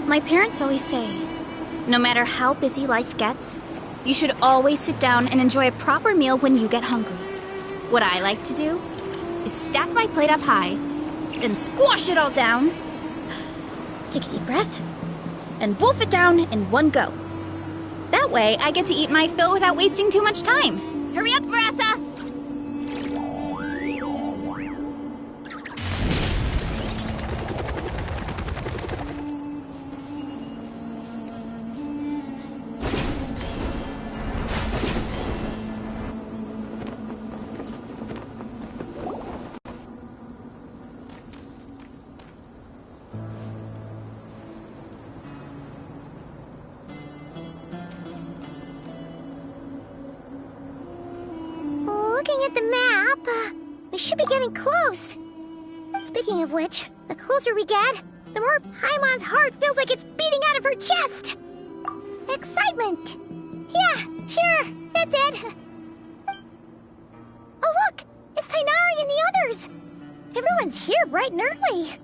My parents always say, no matter how busy life gets, you should always sit down and enjoy a proper meal when you get hungry. What I like to do is stack my plate up high, then squash it all down, take a deep breath, and wolf it down in one go. That way, I get to eat my fill without wasting too much time. Hurry up, Verasa! Looking at the map, we should be getting close. Speaking of which, the closer we get, the more Paimon's heart feels like it's beating out of her chest. Excitement! Yeah, sure, that's it. Oh look, it's Tighnari and the others. Everyone's here bright and early.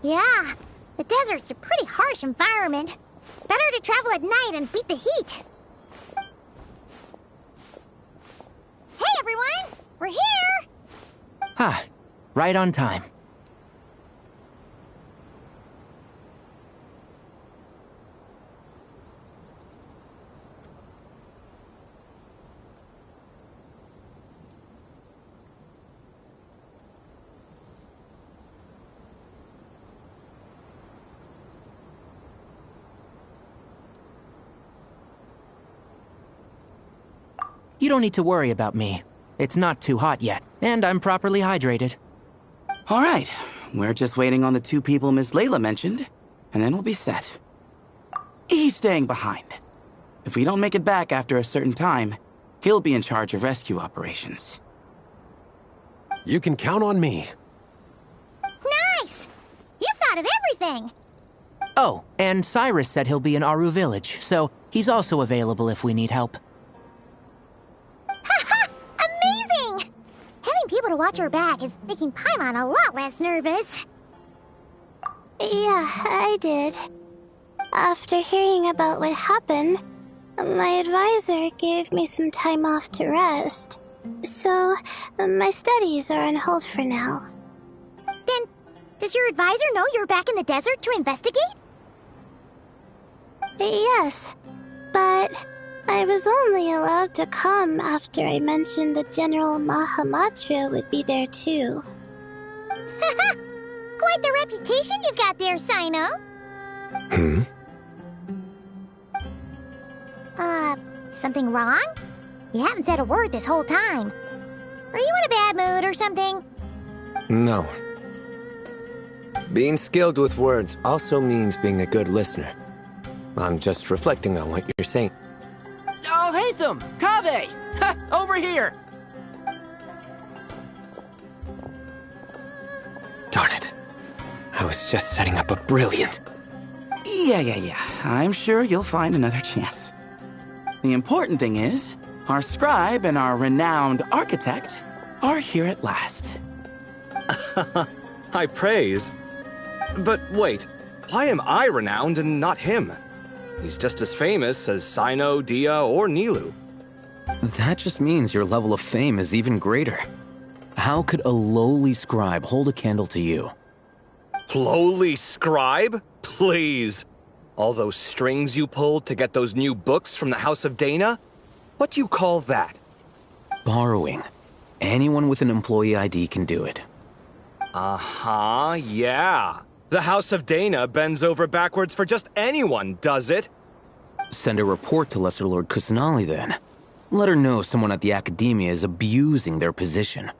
Yeah, the desert's a pretty harsh environment. Better to travel at night and beat the heat. Hey everyone, we're here! Ah, right on time. You don't need to worry about me. It's not too hot yet, and I'm properly hydrated. All right, we're just waiting on the two people Miss Layla mentioned, and then we'll be set. He's staying behind. If we don't make it back after a certain time, he'll be in charge of rescue operations. You can count on me. Nice! You thought of everything! Oh, and Cyrus said he'll be in Aru Village, so he's also available if we need help. Amazing! Having people to watch our back is making Paimon a lot less nervous. Yeah, I did. After hearing about what happened, my advisor gave me some time off to rest. So, my studies are on hold for now. Then, does your advisor know you're back in the desert to investigate? Yes, but I was only allowed to come after I mentioned that General Mahamatra would be there too. Quite the reputation you've got there, Sino. Something wrong? You haven't said a word this whole time. Are you in a bad mood or something? No. Being skilled with words also means being a good listener. I'm just reflecting on what you're saying. Oh, Hatham! Kaveh! Ha! Over here! Darn it. I was just setting up a brilliant... Yeah. I'm sure you'll find another chance. The important thing is, our scribe and our renowned architect are here at last. High praise. But wait, why am I renowned and not him? He's just as famous as Sino, Dia, or Nilu. That just means your level of fame is even greater. How could a lowly scribe hold a candle to you? Lowly scribe? Please. All those strings you pulled to get those new books from the House of Dana? What do you call that? Borrowing. Anyone with an employee ID can do it. Uh-huh, yeah. The House of Dana bends over backwards for just anyone, does it? Send a report to Lesser Lord Kusanali then. Let her know someone at the academia is abusing their position.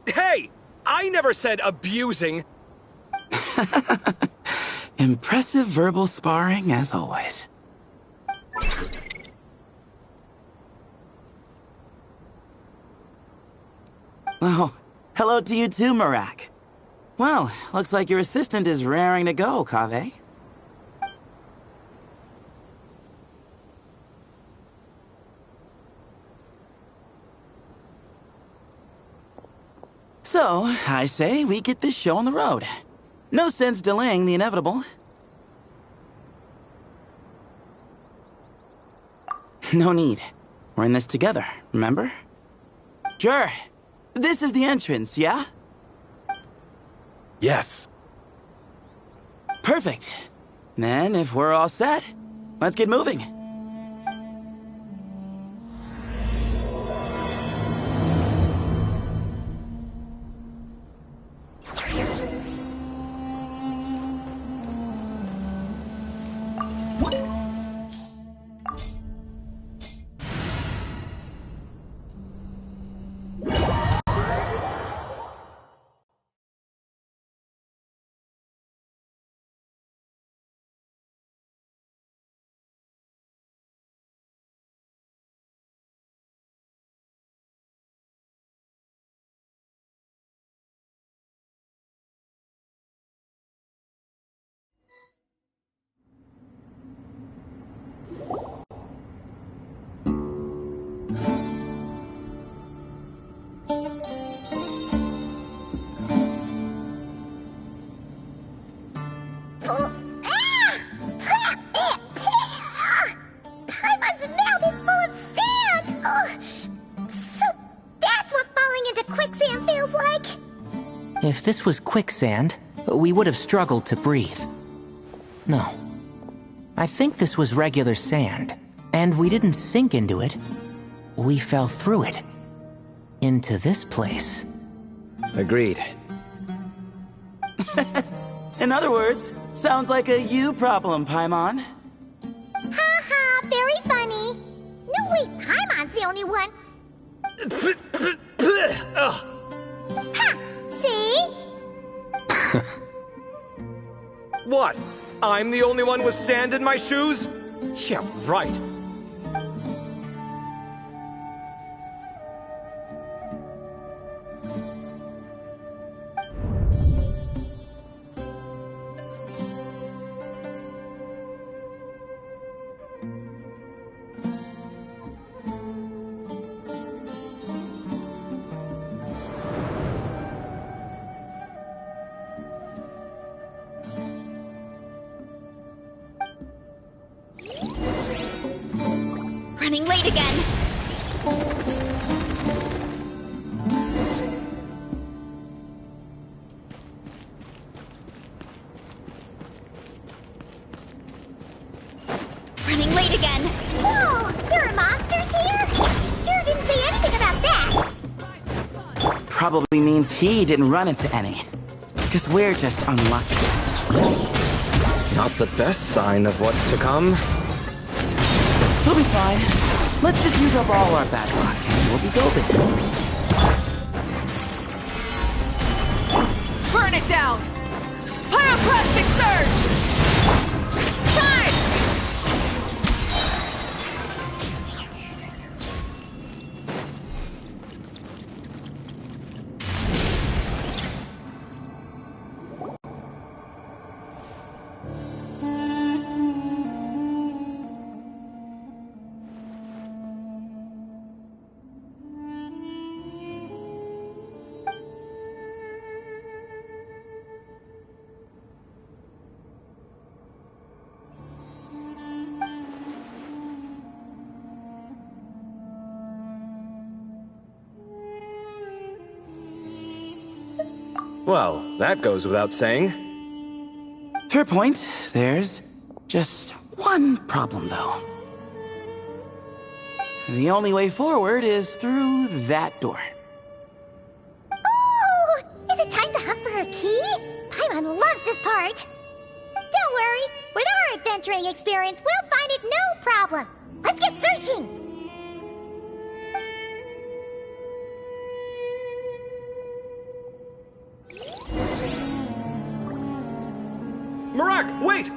Hey! I never said abusing! Impressive verbal sparring, as always. Oh, hello to you too, Marak. Well, looks like your assistant is raring to go, Kaveh. So, I say we get this show on the road. No sense delaying the inevitable. No need. We're in this together, remember? Sure. This is the entrance, yeah? Yes. Perfect. Then, if we're all set, let's get moving. Paimon's mouth is full of sand! So that's what falling into quicksand feels like? If this was quicksand, we would have struggled to breathe. No. I think this was regular sand, and we didn't sink into it. We fell through it. Into this place. Agreed. In other words, sounds like a you problem, Paimon. Haha, very funny. No, wait, Paimon's the only one. Ha! See? What? I'm the only one with sand in my shoes? Yeah, right. Running late again. Running late again. Whoa! There are monsters here? Sure didn't say anything about that. Probably means he didn't run into any. Because we're just unlucky. Not the best sign of what's to come. We'll be fine. Let's just use up all our bad luck, and we'll be golden. Burn it down! Pyroclastic surge! Charge! Well, that goes without saying. Fair point. There's just one problem, though. The only way forward is through that door. Oh! Is it time to hunt for a key? Paimon loves this part. Don't worry. With our adventuring experience, we'll find it no problem. Let's get searching. Marak, wait!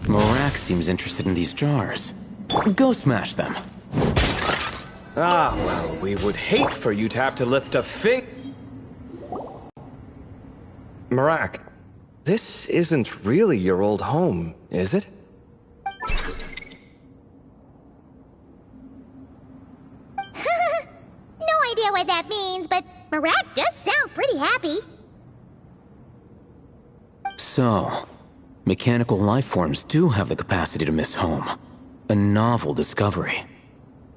Morak seems interested in these jars. Go smash them. Ah, well, we would hate for you to have to lift a Marak, this isn't really your old home, is it? No idea what that means, but Marak does sound pretty happy. So, mechanical life forms do have the capacity to miss home. A novel discovery.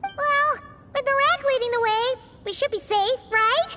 Well, with Marak leading the way, we should be safe, right?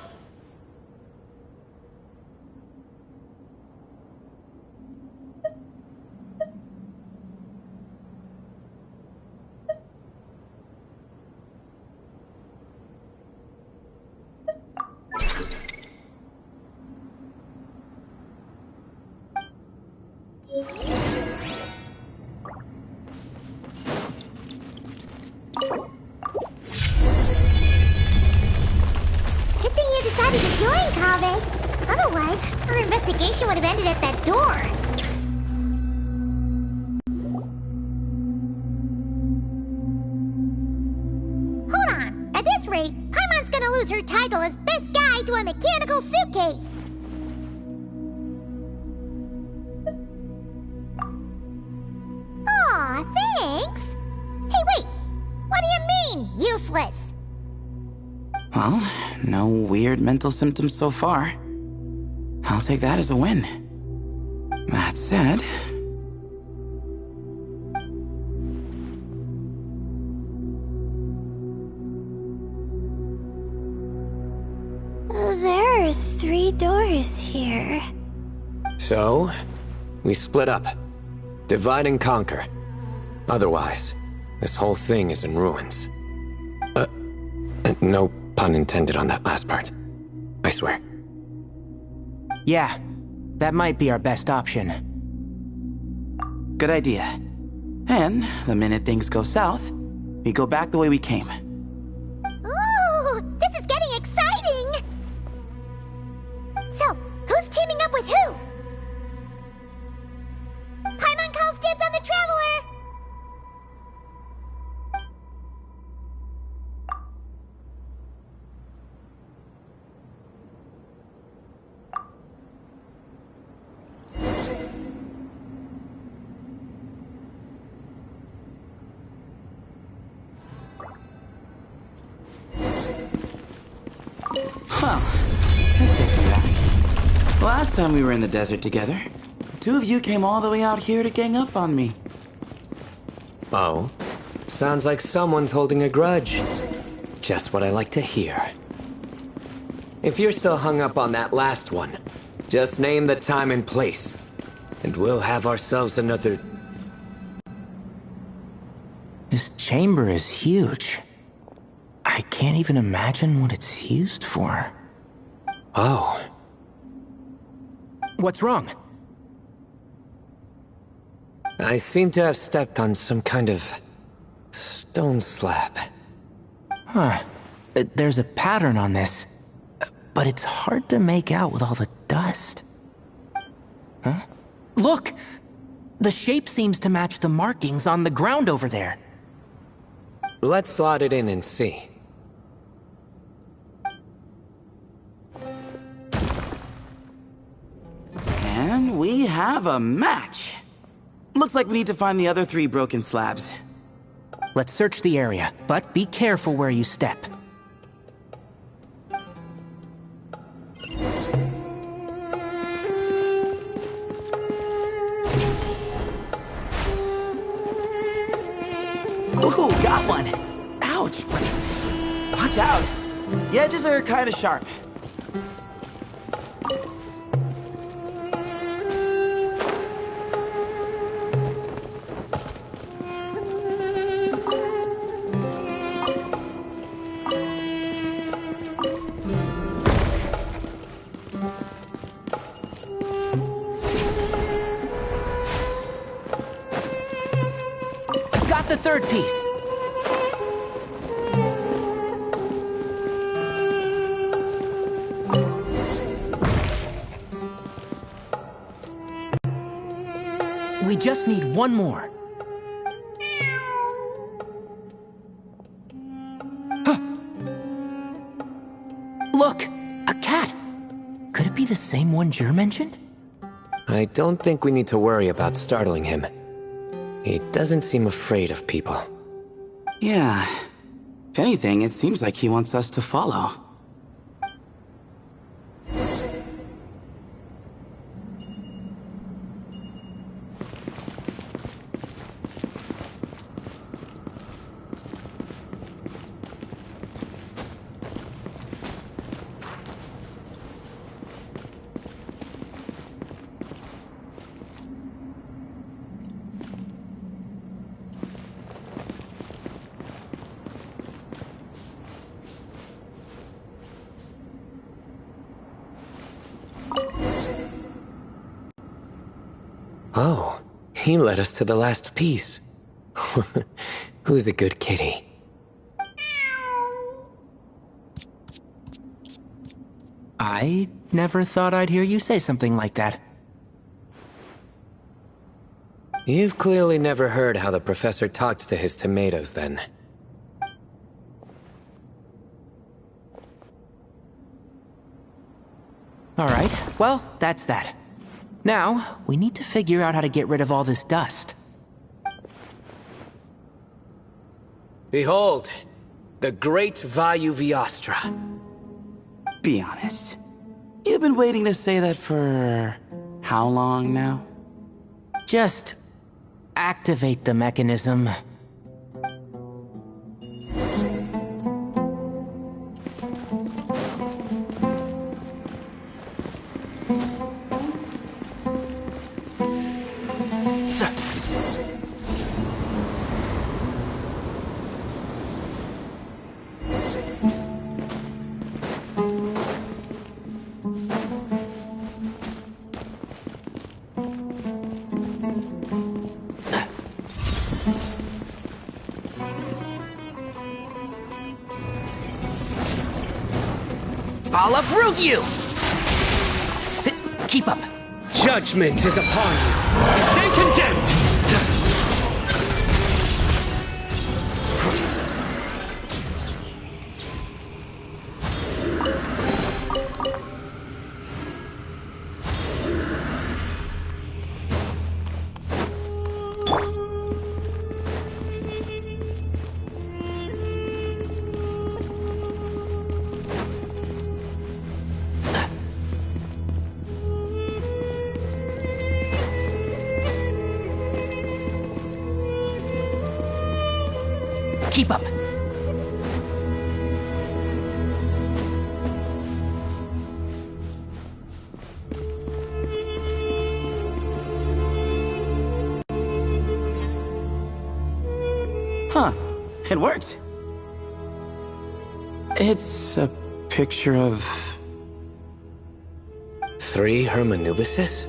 Good thing you decided to join, Kaveh. Otherwise, our investigation would have ended at that door. Hold on. At this rate, Paimon's gonna lose her title as best guide to a mechanical suitcase. Aw, thanks. Hey, wait. What do you mean, useless? Well, no weird mental symptoms so far. I'll take that as a win. That said... There are 3 doors here. So, we split up. Divide and conquer. Otherwise, this whole thing is in ruins. No pun intended on that last part. I swear. Yeah, that might be our best option. Good idea. And the minute things go south, we go back the way we came. Ooh, this is getting exciting! So, who's teaming up with who? Paimon calls dibs on the Traveler! Well, this takes me back. Last time we were in the desert together, 2 of you came all the way out here to gang up on me. Oh? Sounds like someone's holding a grudge. Just what I like to hear. If you're still hung up on that last one, just name the time and place, and we'll have ourselves another... This chamber is huge. I can't even imagine what it's used for. Oh. What's wrong? I seem to have stepped on some kind of... stone slab. Huh. There's a pattern on this, but it's hard to make out with all the dust. Huh? Look! The shape seems to match the markings on the ground over there. Let's slot it in and see. And we have a match. Looks like we need to find the other 3 broken slabs. Let's search the area, but be careful where you step. Ooh, got one! Ouch! Watch out! The edges are kind of sharp. the third piece. We just need one more. Look! A cat! Could it be the same one Jer mentioned? I don't think we need to worry about startling him. He doesn't seem afraid of people. Yeah. If anything, it seems like he wants us to follow. Oh, he led us to the last piece. Who's a good kitty? I never thought I'd hear you say something like that. You've clearly never heard how the professor talks to his tomatoes, then. Alright, well, that's that. Now, we need to figure out how to get rid of all this dust. Behold, the great Vayu Viastra. Be honest. You've been waiting to say that for... how long now? Just activate the mechanism. I'll uproot you! Keep up. Judgment is upon you. Stay condemned! Keep up. Huh. It worked. It's a picture of... 3 Hermanubises?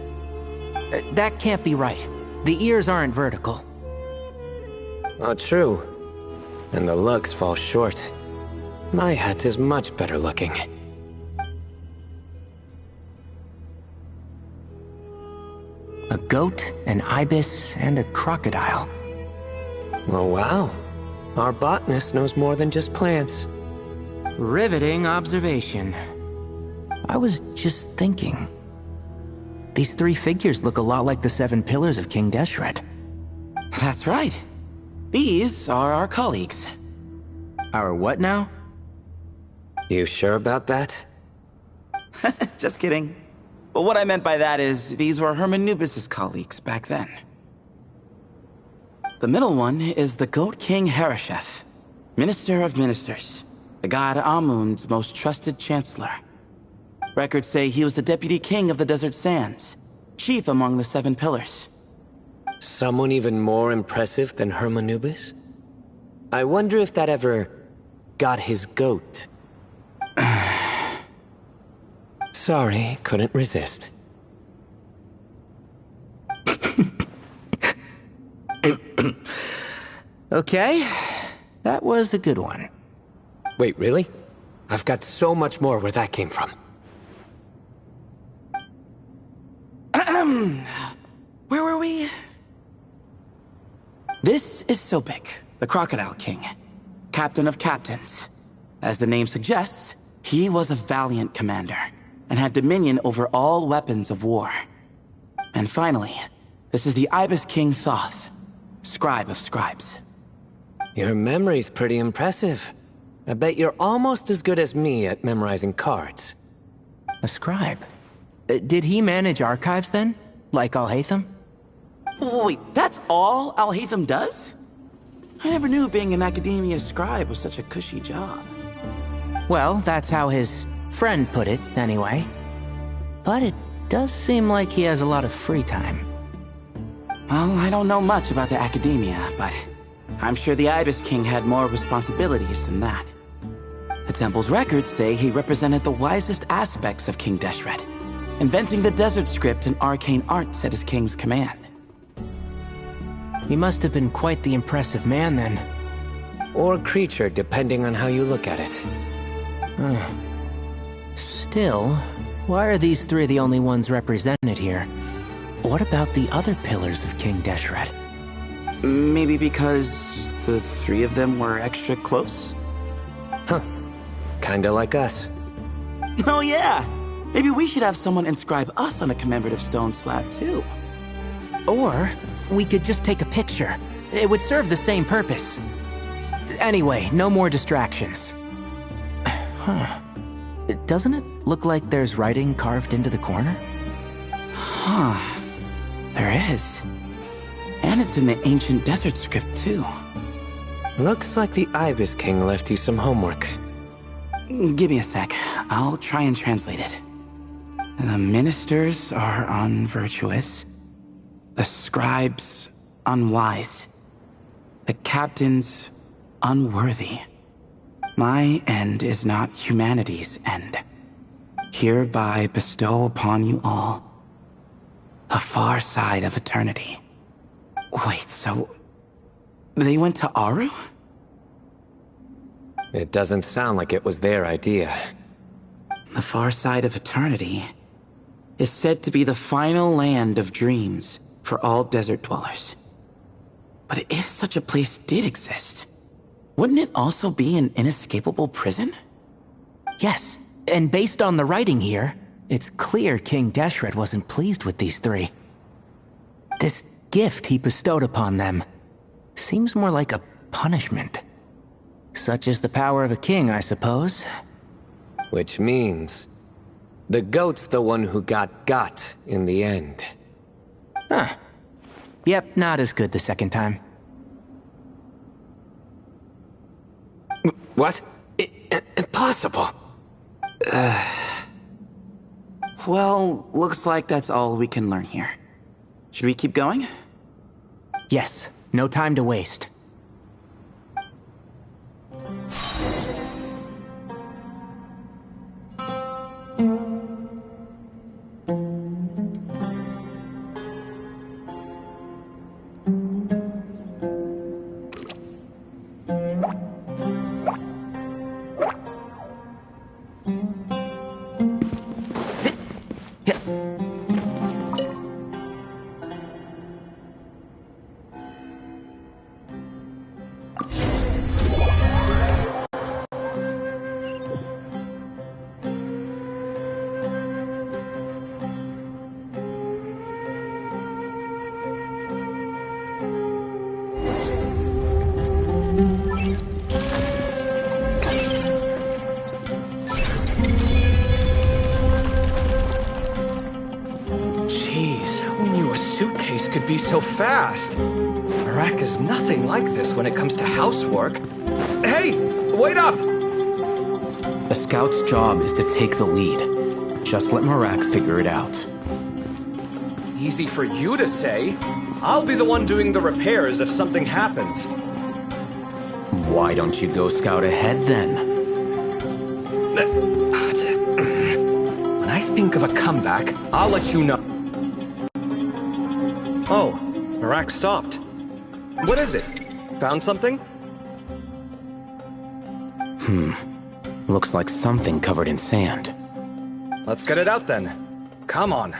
That can't be right. The ears aren't vertical. Oh, true. And the looks fall short. My hat is much better looking. A goat, an ibis, and a crocodile. Oh, wow. Our botanist knows more than just plants. Riveting observation. I was just thinking. These 3 figures look a lot like the 7 pillars of King Deshret. That's right. These are our colleagues. Our what now? You sure about that? Just kidding. But what I meant by that is, these were Hermanubis' colleagues back then. The middle one is the Goat King Hereshef, Minister of Ministers, the god Amun's most trusted chancellor. Records say he was the deputy king of the Desert Sands, chief among the 7 pillars. Someone even more impressive than Hermanubis? I wonder if that ever got his goat. Sorry, couldn't resist. Okay, that was a good one. Wait, really? I've got so much more where that came from. Where were we? This is Sobek, the Crocodile King, Captain of Captains. As the name suggests, he was a valiant commander, and had dominion over all weapons of war. And finally, this is the Ibis King Thoth, Scribe of Scribes. Your memory's pretty impressive. I bet you're almost as good as me at memorizing cards. A scribe? Did he manage archives then? Like Alhaitham? Wait, that's all Alhaitham does? I never knew being an academia scribe was such a cushy job. Well, that's how his friend put it, anyway. But it does seem like he has a lot of free time. Well, I don't know much about the academia, but I'm sure the Ibis King had more responsibilities than that. The temple's records say he represented the wisest aspects of King Deshret, inventing the desert script and arcane arts at his king's command. He must have been quite the impressive man then. Or creature, depending on how you look at it. Still, why are these three the only ones represented here? What about the other pillars of King Deshret? Maybe because the three of them were extra close? Huh. Kinda like us. Oh yeah! Maybe we should have someone inscribe us on a commemorative stone slab too. Or we could just take a picture. It would serve the same purpose. Anyway, no more distractions. Huh. Doesn't it look like there's writing carved into the corner? Huh. There is. And it's in the ancient desert script too. Looks like the Ibis King left you some homework. Give me a sec. I'll try and translate it. The ministers are unvirtuous. The scribes unwise. The captains unworthy. My end is not humanity's end. Hereby bestow upon you all a far side of eternity. Wait, so they went to Aru? It doesn't sound like it was their idea. The far side of eternity is said to be the final land of dreams for all desert dwellers. But if such a place did exist, wouldn't it also be an inescapable prison? Yes, and based on the writing here, it's clear King Deshret wasn't pleased with these three. This gift he bestowed upon them seems more like a punishment. Such is the power of a king, I suppose. Which means the goat's the one who got in the end. Huh. Yep, not as good the second time. What? Impossible. Well, looks like that's all we can learn here. Should we keep going? Yes, no time to waste. Could be so fast. Iraq is nothing like this when it comes to housework. Hey, wait up! A scout's job is to take the lead. Just let Marak figure it out. Easy for you to say. I'll be the one doing the repairs if something happens. Why don't you go scout ahead then? When I think of a comeback, I'll let you know. Oh, Iraq stopped. What is it? Found something? Looks like something covered in sand. Let's get it out then. Come on.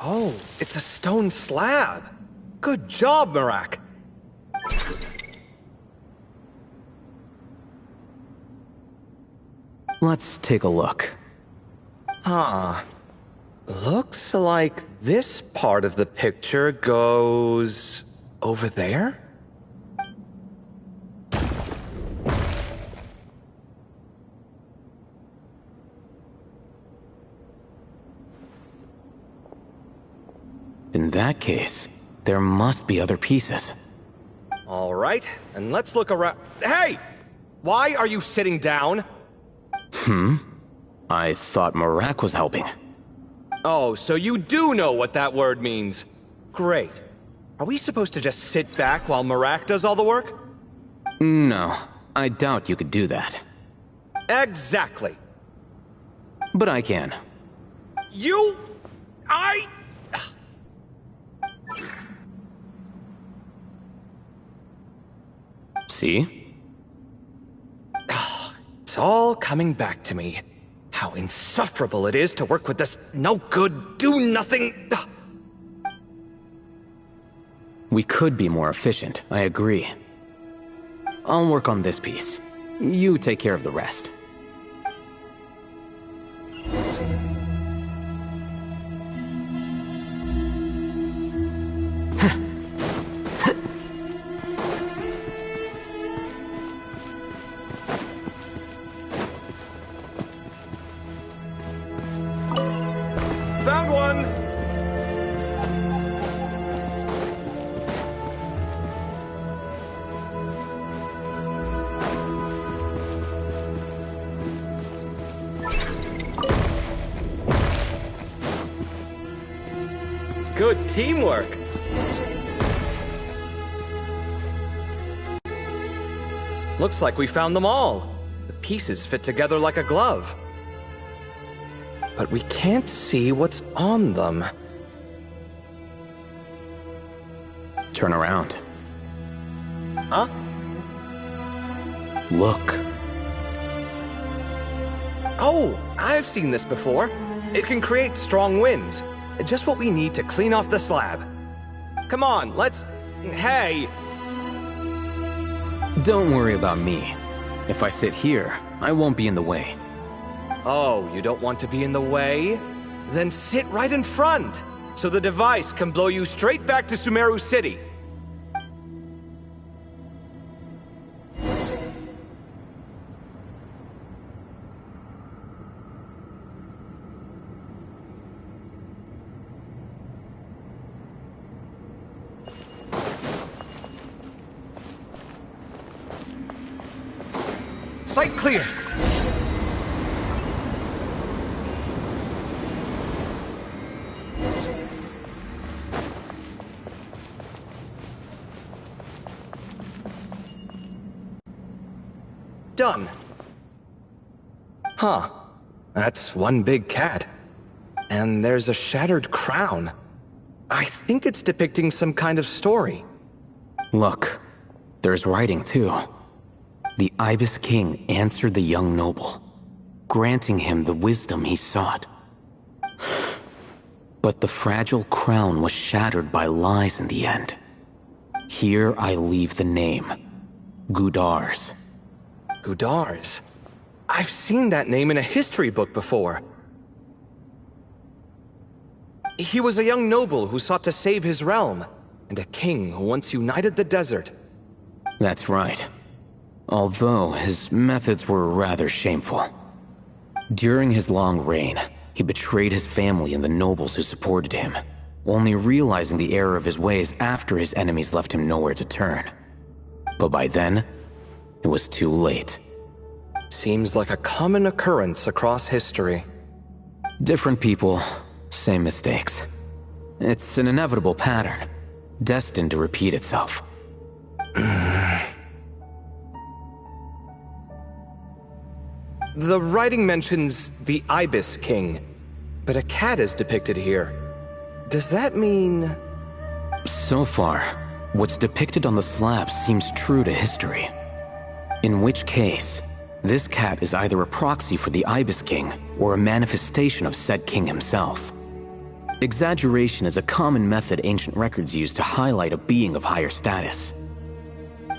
Oh, it's a stone slab. Good job, Marak. Let's take a look. Huh. Looks like this part of the picture goes over there? In that case, there must be other pieces. All right, and let's look around. Hey! Why are you sitting down? I thought Marak was helping. Oh, so you do know what that word means. Great. Are we supposed to just sit back while Marak does all the work? No, I doubt you could do that. Exactly. But I can. See? It's all coming back to me. How insufferable it is to work with this no-good, do-nothing... We could be more efficient, I agree. I'll work on this piece. You take care of the rest. Found one! Good teamwork. Looks like we found them all. The pieces fit together like a glove. But we can't see what's on them. Turn around. Huh? Look. Oh, I've seen this before. It can create strong winds. Just what we need to clean off the slab. Come on, let's... Hey! Don't worry about me. If I sit here, I won't be in the way. Oh, you don't want to be in the way? Then sit right in front, so the device can blow you straight back to Sumeru City. Sight clear! Done. Huh. That's one big cat. And there's a shattered crown. I think it's depicting some kind of story. Look, there's writing too. The Ibis King answered the young noble, granting him the wisdom he sought. But the fragile crown was shattered by lies in the end. Here I leave the name, Gudars. Gudars? I've seen that name in a history book before. He was a young noble who sought to save his realm, and a king who once united the desert. That's right. Although his methods were rather shameful. During his long reign, he betrayed his family and the nobles who supported him, only realizing the error of his ways after his enemies left him nowhere to turn. But by then, it was too late. Seems like a common occurrence across history. Different people, same mistakes. It's an inevitable pattern, destined to repeat itself. The writing mentions the Ibis King, but a cat is depicted here. does that mean... So far, what's depicted on the slab seems true to history. In which case, this cat is either a proxy for the Ibis King or a manifestation of said king himself. Exaggeration is a common method ancient records use to highlight a being of higher status.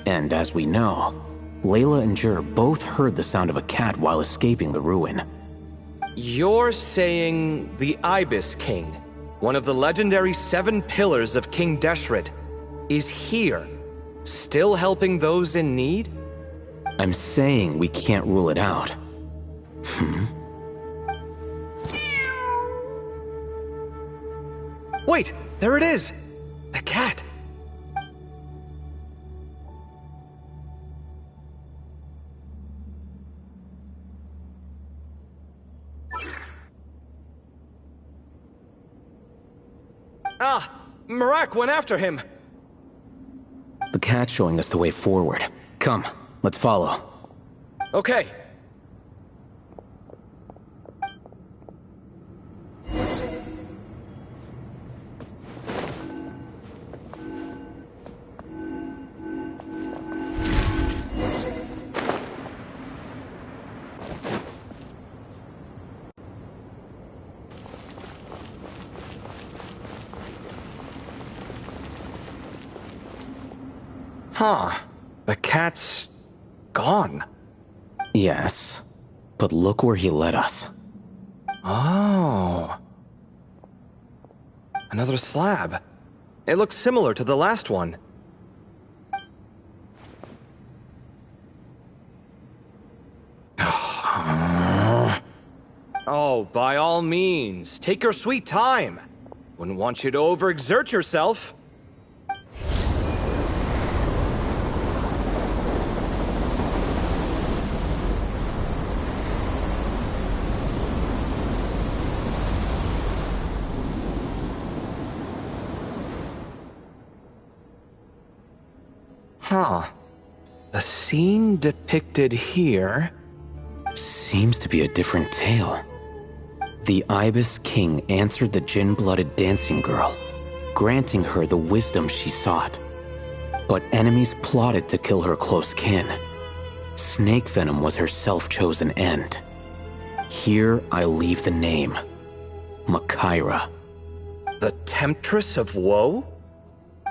And as we know, Layla and Jur both heard the sound of a cat while escaping the ruin. You're saying the Ibis King, one of the legendary 7 pillars of King Deshret, is here, still helping those in need? I'm saying we can't rule it out. Wait, there it is! The cat! Ah! Marak went after him! The cat's showing us the way forward. Come, let's follow. Okay. Huh. The cat's... gone. Yes, but look where he led us. Oh. Another slab. It looks similar to the last one. Oh, by all means, take your sweet time. Wouldn't want you to overexert yourself. Huh. The scene depicted here... seems to be a different tale. The Ibis King answered the Jinn-blooded dancing girl, granting her the wisdom she sought. But enemies plotted to kill her close kin. Snake venom was her self-chosen end. Here I leave the name. Makaira. The Temptress of Woe?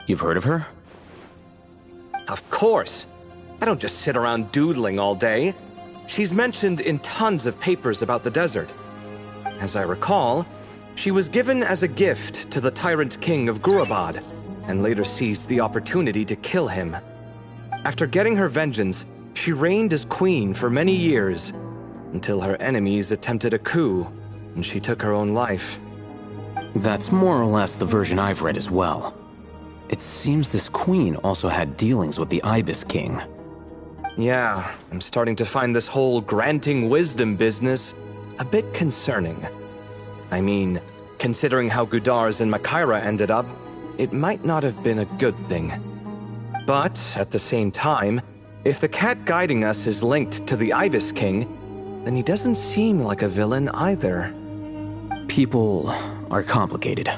You've heard of her? Of course. I don't just sit around doodling all day. She's mentioned in tons of papers about the desert. As I recall, she was given as a gift to the tyrant king of Gurabad, and later seized the opportunity to kill him. After getting her vengeance, she reigned as queen for many years, until her enemies attempted a coup, and she took her own life. That's more or less the version I've read as well. It seems this queen also had dealings with the Ibis King. Yeah, I'm starting to find this whole granting wisdom business a bit concerning. I mean, considering how Gudar's and Makaira ended up, it might not have been a good thing. But, at the same time, if the cat guiding us is linked to the Ibis King, then he doesn't seem like a villain either. People are complicated.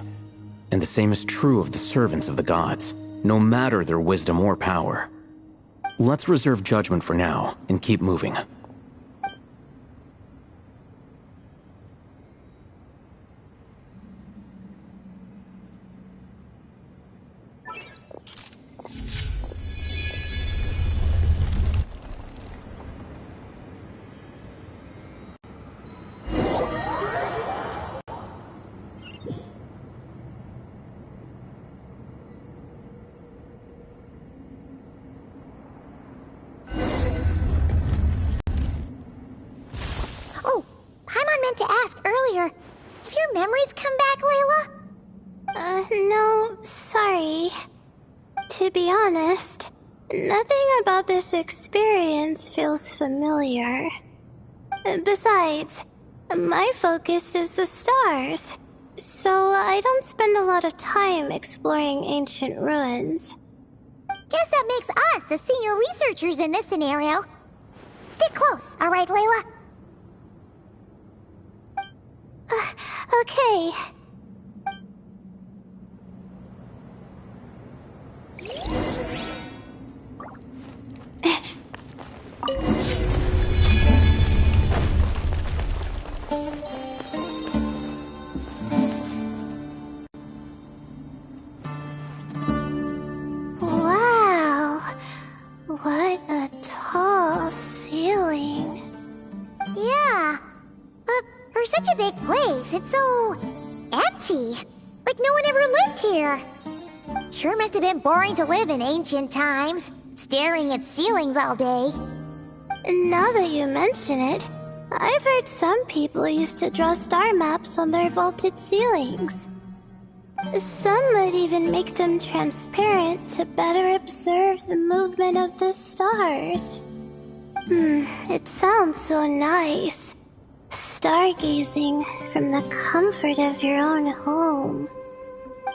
And the same is true of the servants of the gods, no matter their wisdom or power. Let's reserve judgment for now, and keep moving. Memories come back, Layla? No, sorry. To be honest, nothing about this experience feels familiar. Besides, my focus is the stars, so I don't spend a lot of time exploring ancient ruins. Guess that makes us the senior researchers in this scenario. Stick close, alright, Layla? Okay. it's so empty. Like no one ever lived here. Sure must have been boring to live in ancient times, staring at ceilings all day. Now that you mention it, I've heard some people used to draw star maps on their vaulted ceilings. Some might even make them transparent to better observe the movement of the stars. It sounds so nice. Stargazing from the comfort of your own home.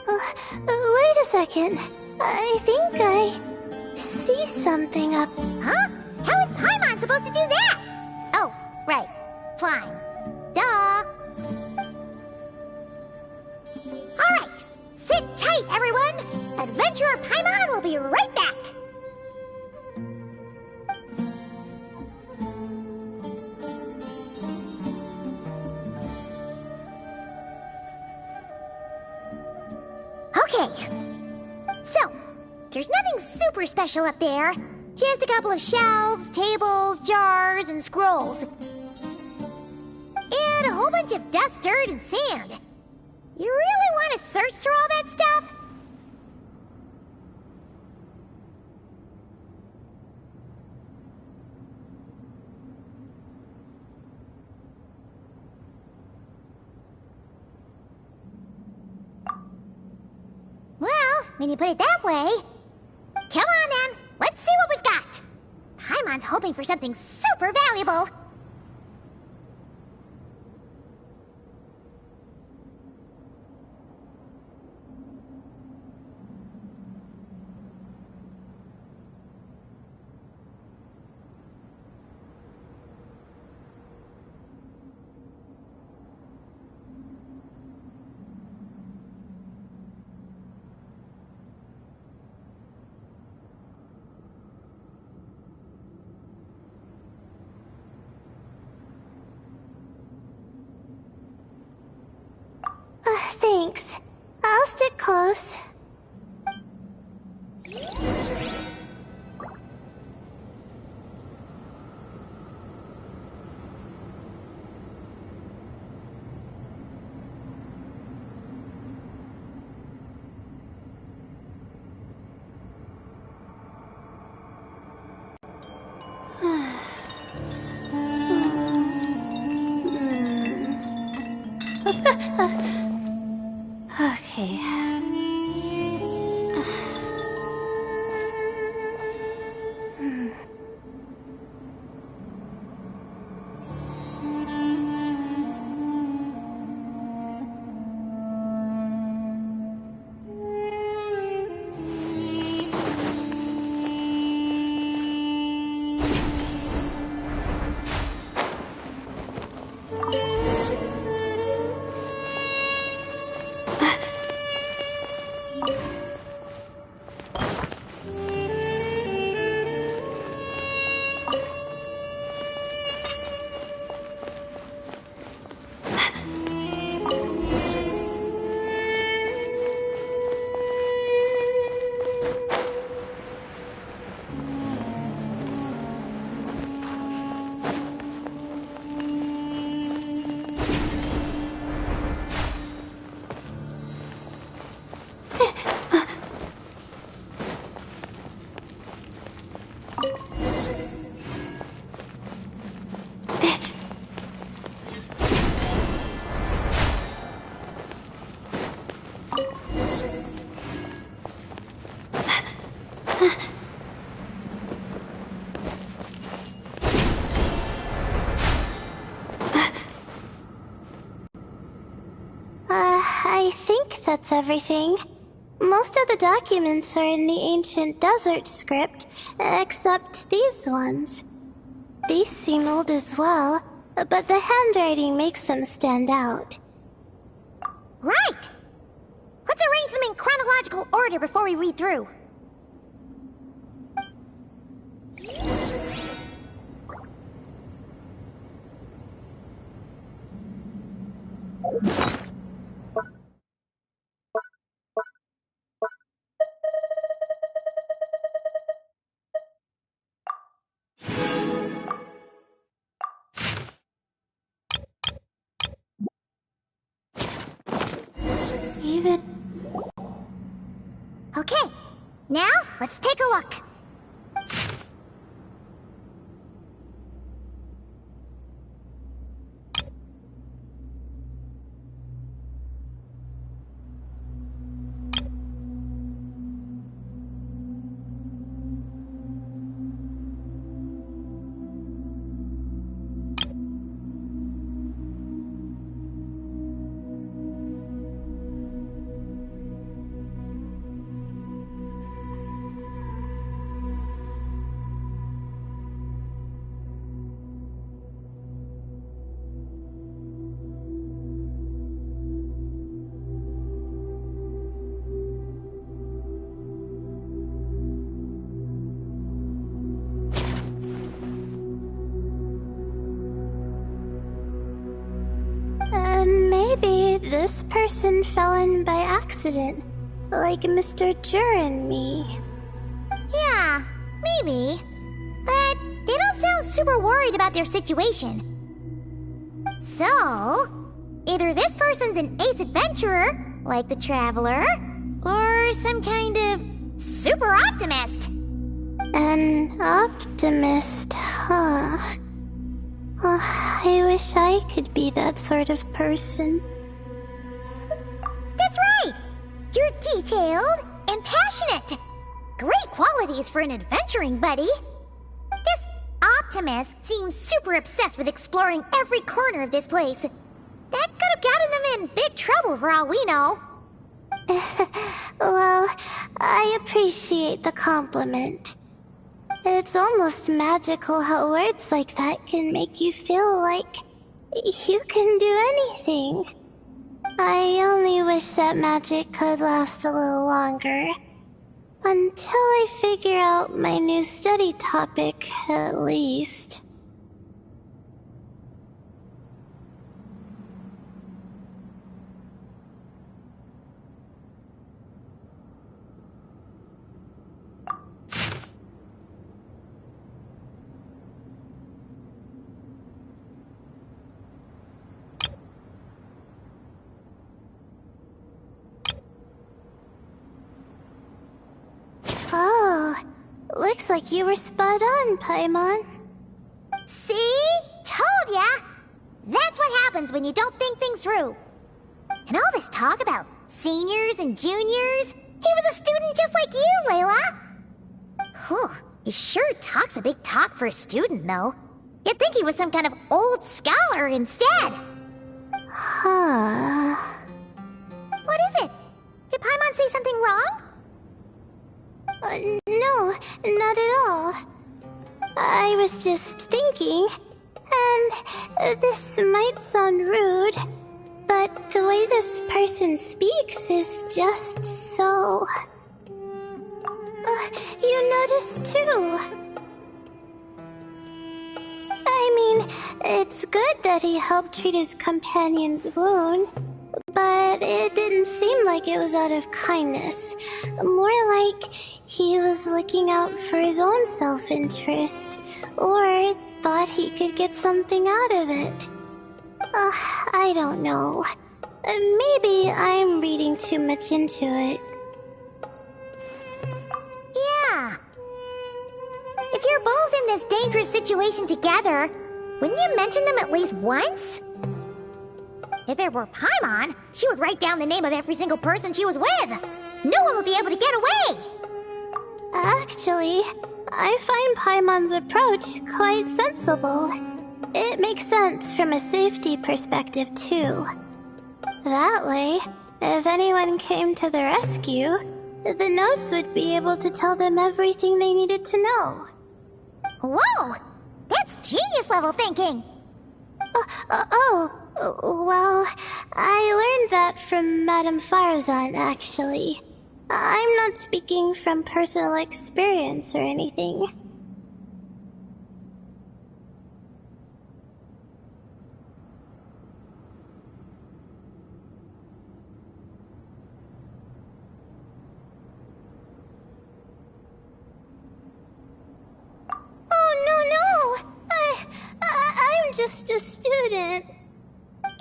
Wait a second. I think I see something up. Huh? How is Paimon supposed to do that? Oh, right. Flying. Duh. Alright. Sit tight, everyone. Adventurer Paimon will be right back. Okay. So, there's nothing super special up there. Just a couple of shelves, tables, jars, and scrolls. And a whole bunch of dust, dirt, and sand. You really want to search through all that stuff? Well, when you put it that way... Come on, then. Let's see what we've got. Paimon's hoping for something super valuable. Thanks. I'll stick close. Okay. I think that's everything. Most of the documents are in the ancient desert script, except these ones. These seem old as well, but the handwriting makes them stand out. Right! Let's arrange them in chronological order before we read through. Okay, now let's take a look. Maybe this person fell in by accident, like Mr. Jur and me. Yeah, maybe. But they don't sound super worried about their situation. So, either this person's an ace adventurer, like the Traveler, or some kind of super optimist. An optimist, huh? Oh, I wish I could be that sort of person. That's right! You're detailed and passionate. Great qualities for an adventuring buddy. This optimist seems super obsessed with exploring every corner of this place. That could have gotten them in big trouble for all we know. Well, I appreciate the compliment. It's almost magical how words like that can make you feel like you can do anything. I only wish that magic could last a little longer. Until I figure out my new study topic, at least. Oh, looks like you were spot on, Paimon. See? Told ya! That's what happens when you don't think things through. And all this talk about seniors and juniors, he was a student just like you, Layla. Whew, he sure talks a big talk for a student, though. You'd think he was some kind of old scholar instead. Huh. What is it? Did Paimon say something wrong? No, not at all. I was just thinking, and this might sound rude, but the way this person speaks is just so... you notice too. I mean, it's good that he helped treat his companion's wound, but it didn't seem like it was out of kindness. More like he was looking out for his own self-interest, or thought he could get something out of it. I don't know. Maybe I'm reading too much into it. Yeah. If you're both in this dangerous situation together, wouldn't you mention them at least once? If it were Paimon, she would write down the name of every single person she was with. No one would be able to get away. Actually, I find Paimon's approach quite sensible. It makes sense from a safety perspective, too. That way, if anyone came to the rescue, the notes would be able to tell them everything they needed to know. Whoa! That's genius-level thinking! Well, I learned that from Madame Farzan, actually. I'm not speaking from personal experience or anything. Oh, no! I'm just a student.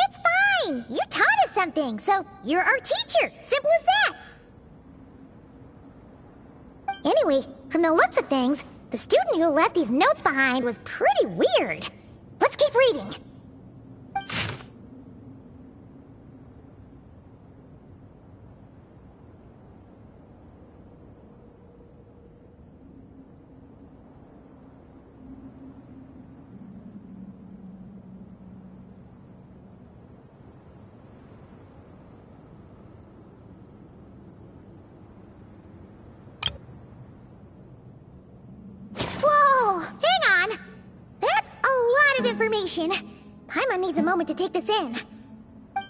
It's fine! You taught us something, so you're our teacher. Simple as that. Anyway, from the looks of things, the student who left these notes behind was pretty weird. Let's keep reading. Whoa! Hang on! That's a lot of information. Paimon needs a moment to take this in.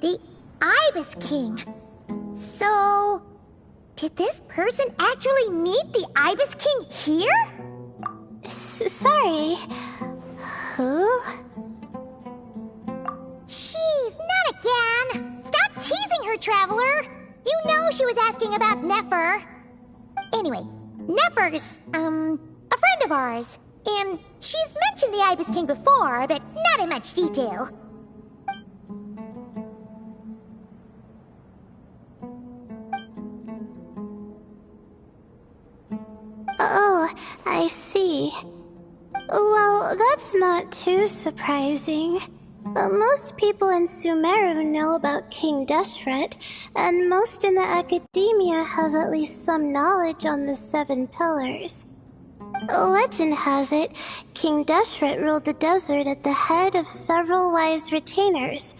The Ibis King. So... did this person actually meet the Ibis King here? Sorry. Who? Jeez, not again! Stop teasing her, Traveler! You know she was asking about Nefer. Anyway, Nefer's, a friend of ours. And she's mentioned the Ibis King before, but not in much detail. Oh, I see. Well, that's not too surprising. Most people in Sumeru know about King Deshret, and most in the academia have at least some knowledge on the 7 pillars. Legend has it, King Deshret ruled the desert at the head of several wise retainers,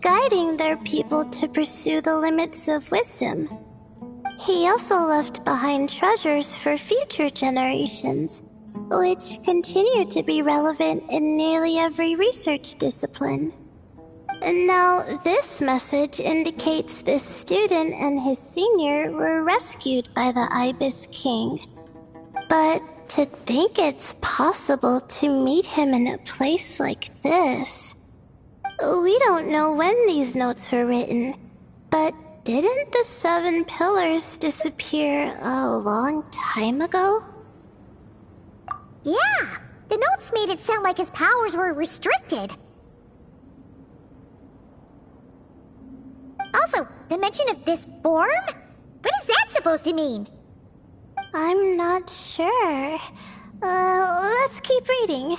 guiding their people to pursue the limits of wisdom. He also left behind treasures for future generations, which continue to be relevant in nearly every research discipline. Now, this message indicates this student and his senior were rescued by the Ibis King. But to think it's possible to meet him in a place like this... We don't know when these notes were written, but didn't the 7 pillars disappear a long time ago? Yeah, the notes made it sound like his powers were restricted. Also, the mention of this form? What is that supposed to mean? I'm not sure. Let's keep reading.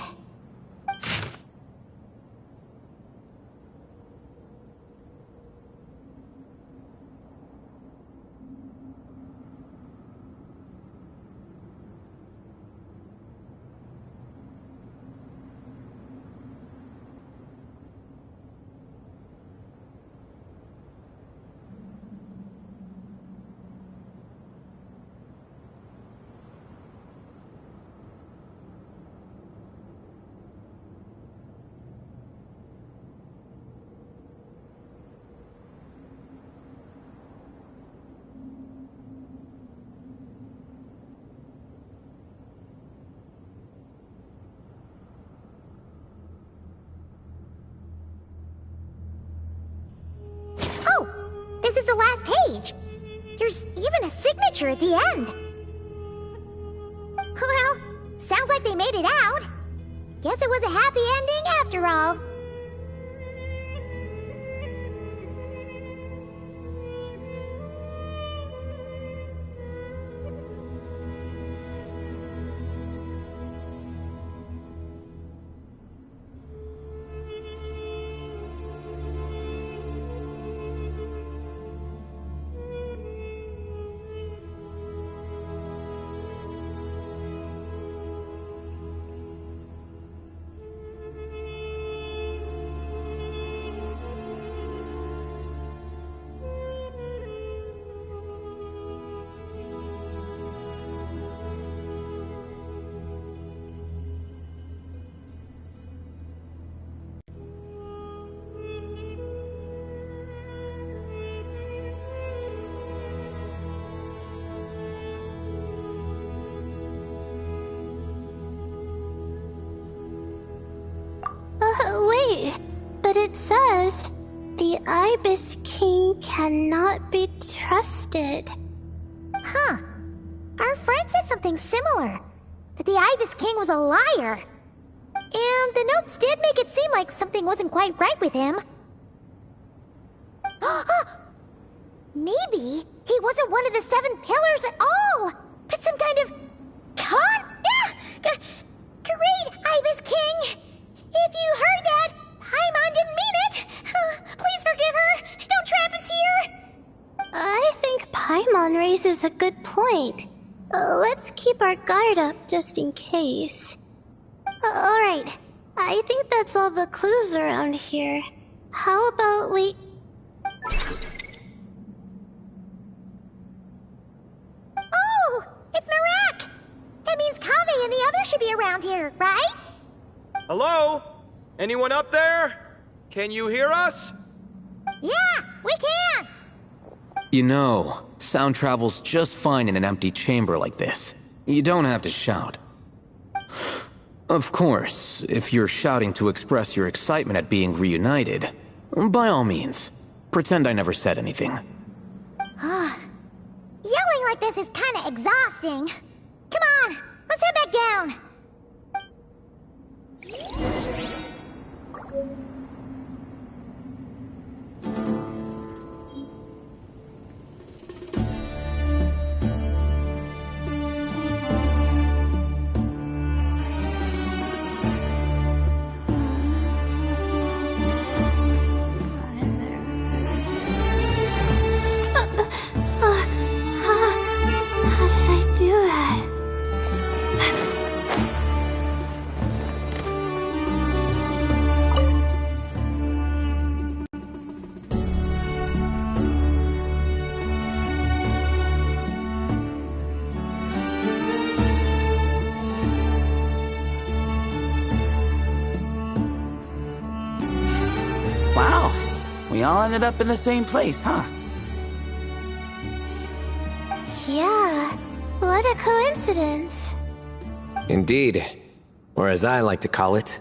This is the last page. There's even a signature at the end. Well, sounds like they made it out. Guess it was a happy ending after all. Wait, but it says, the Ibis King cannot be trusted. Huh. Our friend said something similar. That the Ibis King was a liar. And the notes did make it seem like something wasn't quite right with him. Maybe he wasn't one of the 7 pillars at all. But It's some kind of con? Great, Ibis King! If you heard that, Paimon didn't mean it! Please forgive her! Don't trap us here! I think Paimon raises a good point. Let's keep our guard up just in case. Alright, I think that's all the clues around here. How about we... Oh, it's Marak! That means Kaveh and the others should be around here, right? Hello? Anyone up there? Can you hear us? Yeah, we can! You know, sound travels just fine in an empty chamber like this. You don't have to shout. Of course, if you're shouting to express your excitement at being reunited, by all means, pretend I never said anything. Yelling like this is kinda exhausting. Come on, let's head back down. How did I do that? Wow, we all ended up in the same place, huh? Yeah, what a coincidence. Indeed. Or as I like to call it,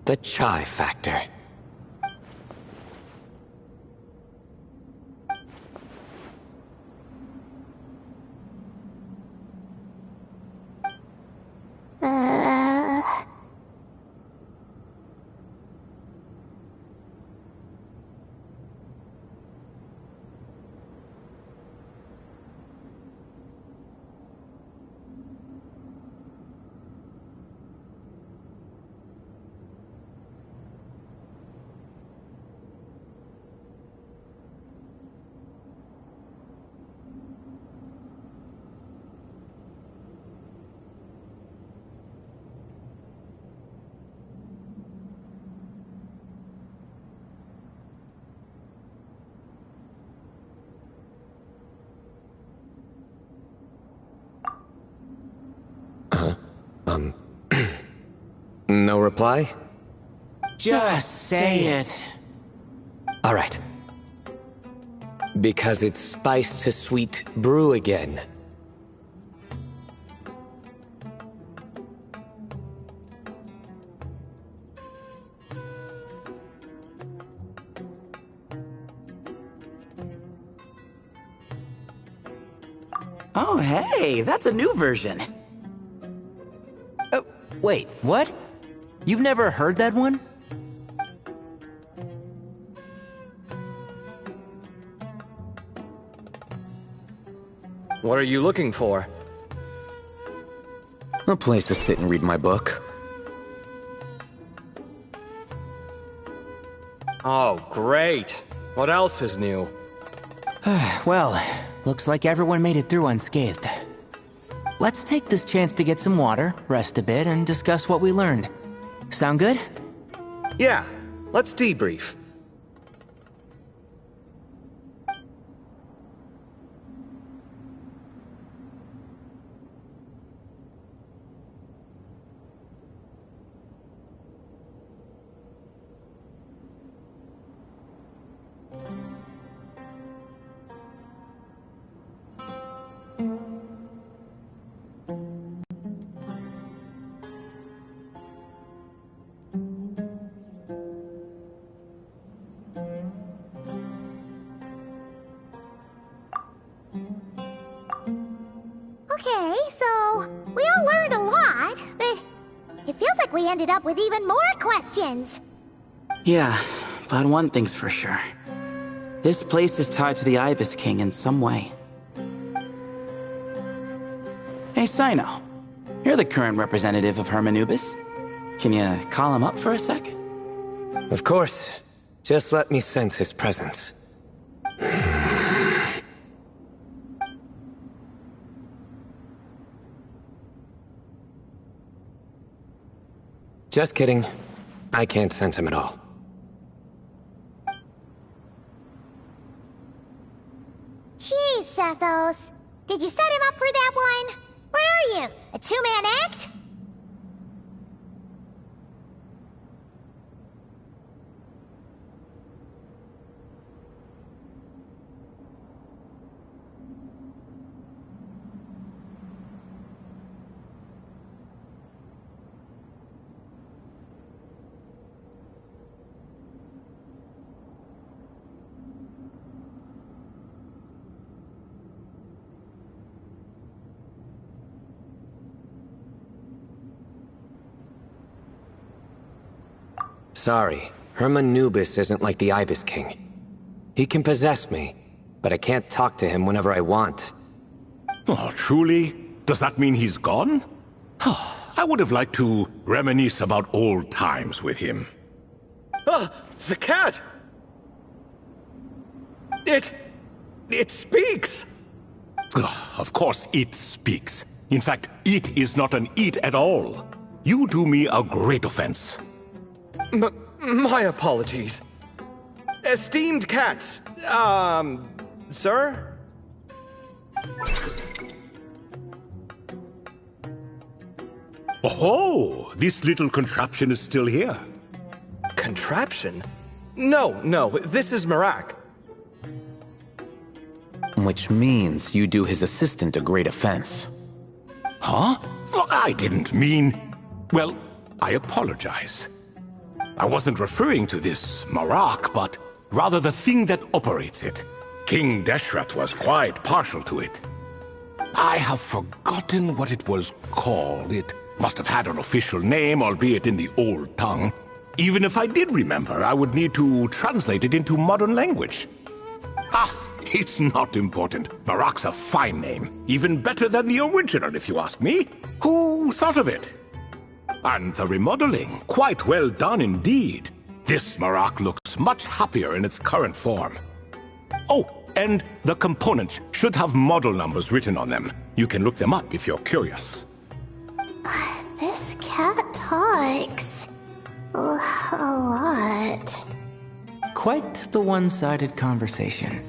the chai factor. Uh... No reply? Just say it. All right. Because it's spice to sweet brew again. Oh, hey, that's a new version. Oh, wait, what? You've never heard that one? What are you looking for? A place to sit and read my book. Oh, great. What else is new? Well, looks like everyone made it through unscathed. Let's take this chance to get some water, rest a bit, and discuss what we learned. Sound good? Yeah, let's debrief. Okay, so we all learned a lot, but it feels like we ended up with even more questions. Yeah, but one thing's for sure. This place is tied to the Ibis King in some way. Hey, Sino. You're the current representative of Hermanubis. Can you call him up for a sec? Of course. Just let me sense his presence. Just kidding. I can't sense him at all. Jeez, Sethos. Did you set him up for that one? What are you, a two-man act? Sorry, Hermanubis isn't like the Ibis King. He can possess me, but I can't talk to him whenever I want. Oh, truly? Does that mean he's gone? Oh, I would have liked to reminisce about old times with him. Ah, the cat! It speaks! Of course it speaks. In fact, it is not an it at all. You do me a great offense. My apologies. Esteemed cats, sir? Oh, this little contraption is still here. Contraption? No, this is Marak. Which means you do his assistant a great offense. Huh? Well, I didn't mean... Well, I apologize. I wasn't referring to this Marak, but rather the thing that operates it. King Deshret was quite partial to it. I have forgotten what it was called. It must have had an official name, albeit in the old tongue. Even if I did remember, I would need to translate it into modern language. Ah, it's not important. Marak's a fine name. Even better than the original, if you ask me. Who thought of it? And the remodeling, quite well done indeed. This Marak looks much happier in its current form. Oh, and the components should have model numbers written on them. You can look them up if you're curious. This cat talks a lot. Quite the one-sided conversation.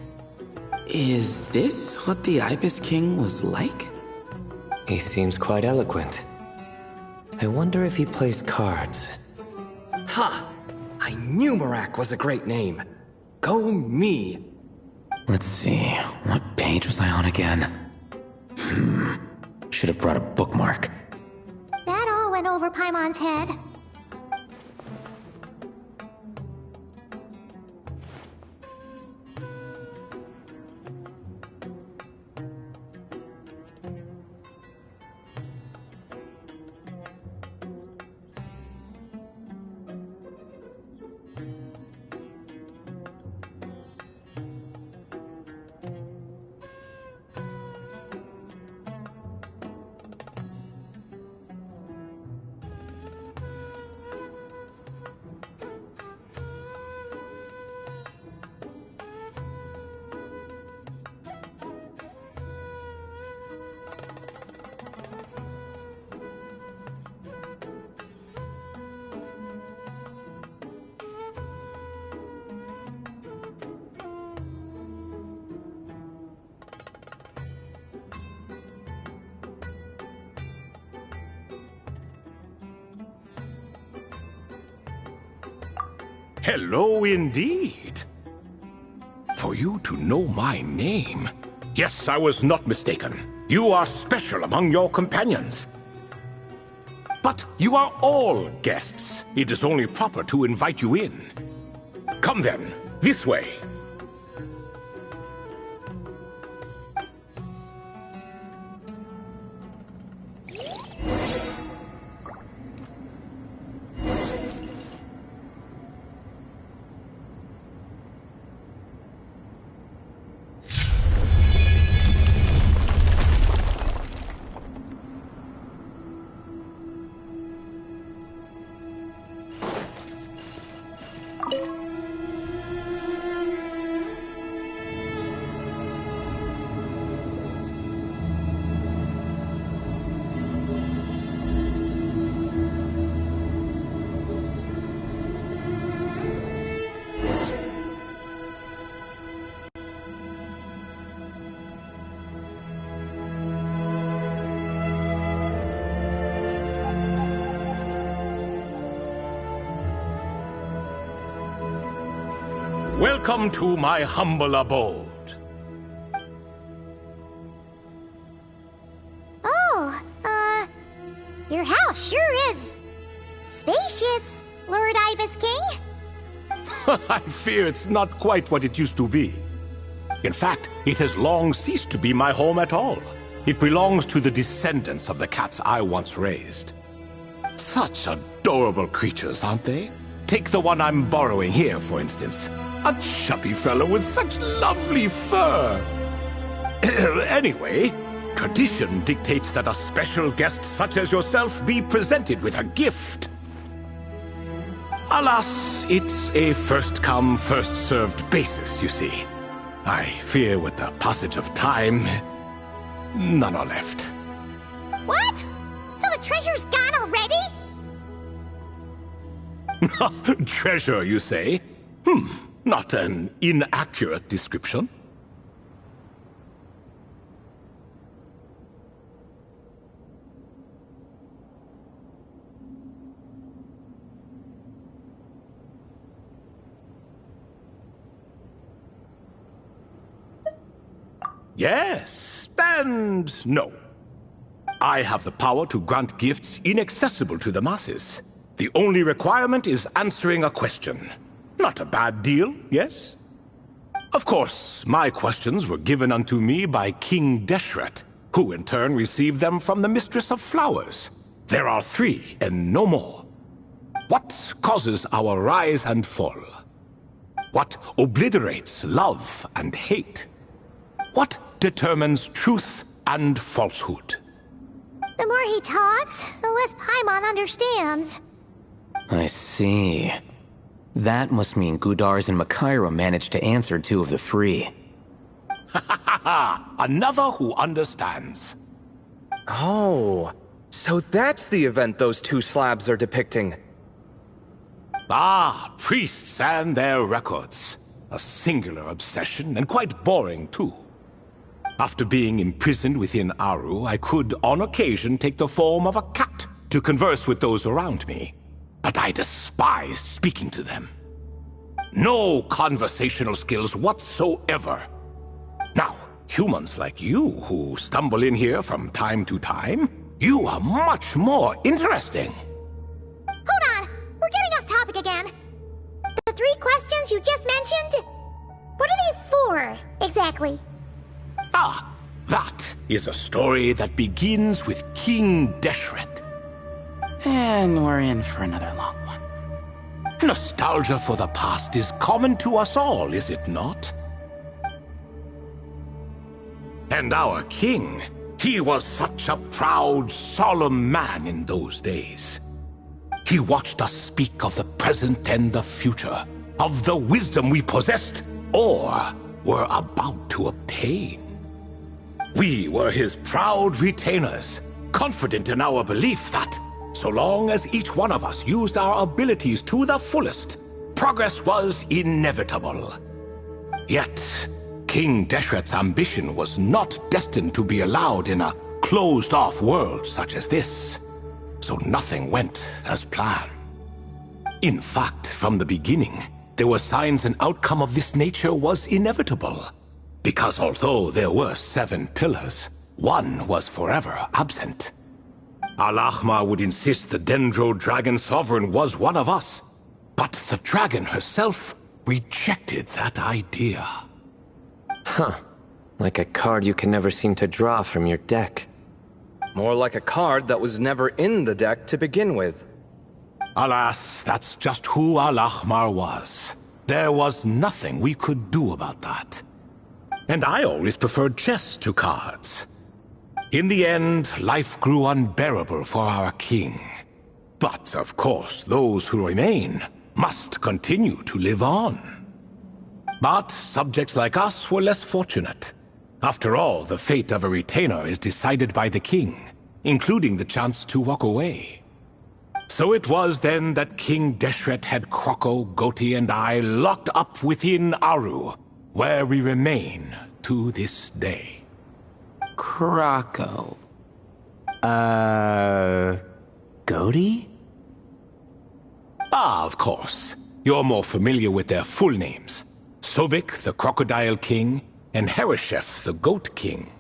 Is this what the Ibis King was like? He seems quite eloquent. I wonder if he plays cards. Ha! I knew Marak was a great name. Go me! Let's see, what page was I on again? Should have brought a bookmark. That all went over Paimon's head. Hello indeed. For you to know my name. Yes, I was not mistaken. You are special among your companions. But you are all guests. It is only proper to invite you in. Come then, this way. Welcome to my humble abode. Oh, your house sure is spacious, Lord Ibis King. I fear it's not quite what it used to be. In fact, it has long ceased to be my home at all. It belongs to the descendants of the cats I once raised. Such adorable creatures, aren't they? Take the one I'm borrowing here, for instance. A chubby fellow with such lovely fur. Anyway, tradition dictates that a special guest such as yourself be presented with a gift. Alas, it's a first-come, first-served basis, you see. I fear with the passage of time, none are left. What? So the treasure's gone already? Treasure, you say? Not an inaccurate description. Yes, and no. I have the power to grant gifts inaccessible to the masses. The only requirement is answering a question. Not a bad deal, yes? Of course, my questions were given unto me by King Deshret, who in turn received them from the Mistress of Flowers. There are 3, and no more. What causes our rise and fall? What obliterates love and hate? What determines truth and falsehood? The more he talks, the less Paimon understands. I see. That must mean Gudars and Makaira managed to answer 2 of the 3. Another who understands. Oh, so that's the event those 2 slabs are depicting. Ah, priests and their records. A singular obsession, and quite boring too. After being imprisoned within Aru, I could, on occasion, take the form of a cat to converse with those around me. But I despised speaking to them. No conversational skills whatsoever. Now, humans like you who stumble in here from time to time, you are much more interesting. Hold on, we're getting off topic again. The 3 questions you just mentioned? What are they for, exactly? Ah, that is a story that begins with King Deshret. And we're in for another long one. Nostalgia for the past is common to us all, is it not? And our king, he was such a proud, solemn man in those days. He watched us speak of the present and the future, of the wisdom we possessed or were about to obtain. We were his proud retainers, confident in our belief that, so long as each one of us used our abilities to the fullest, progress was inevitable. Yet, King Deshret's ambition was not destined to be allowed in a closed-off world such as this, so nothing went as planned. In fact, from the beginning, there were signs an outcome of this nature was inevitable, because although there were 7 pillars, one was forever absent. Al-Ahmar would insist the Dendro Dragon Sovereign was one of us, but the dragon herself rejected that idea. Huh. Like a card you can never seem to draw from your deck. More like a card that was never in the deck to begin with. Alas, that's just who Al-Ahmar was. There was nothing we could do about that. And I always preferred chess to cards. In the end, life grew unbearable for our king. But, of course, those who remain must continue to live on. But subjects like us were less fortunate. After all, the fate of a retainer is decided by the king, including the chance to walk away. So it was then that King Deshret had Kroko, Goti, and I locked up within Aru, where we remain to this day. Krako. Goti? Ah, of course. You're more familiar with their full names. Sobek, the Crocodile King, and Hereshef, the Goat King.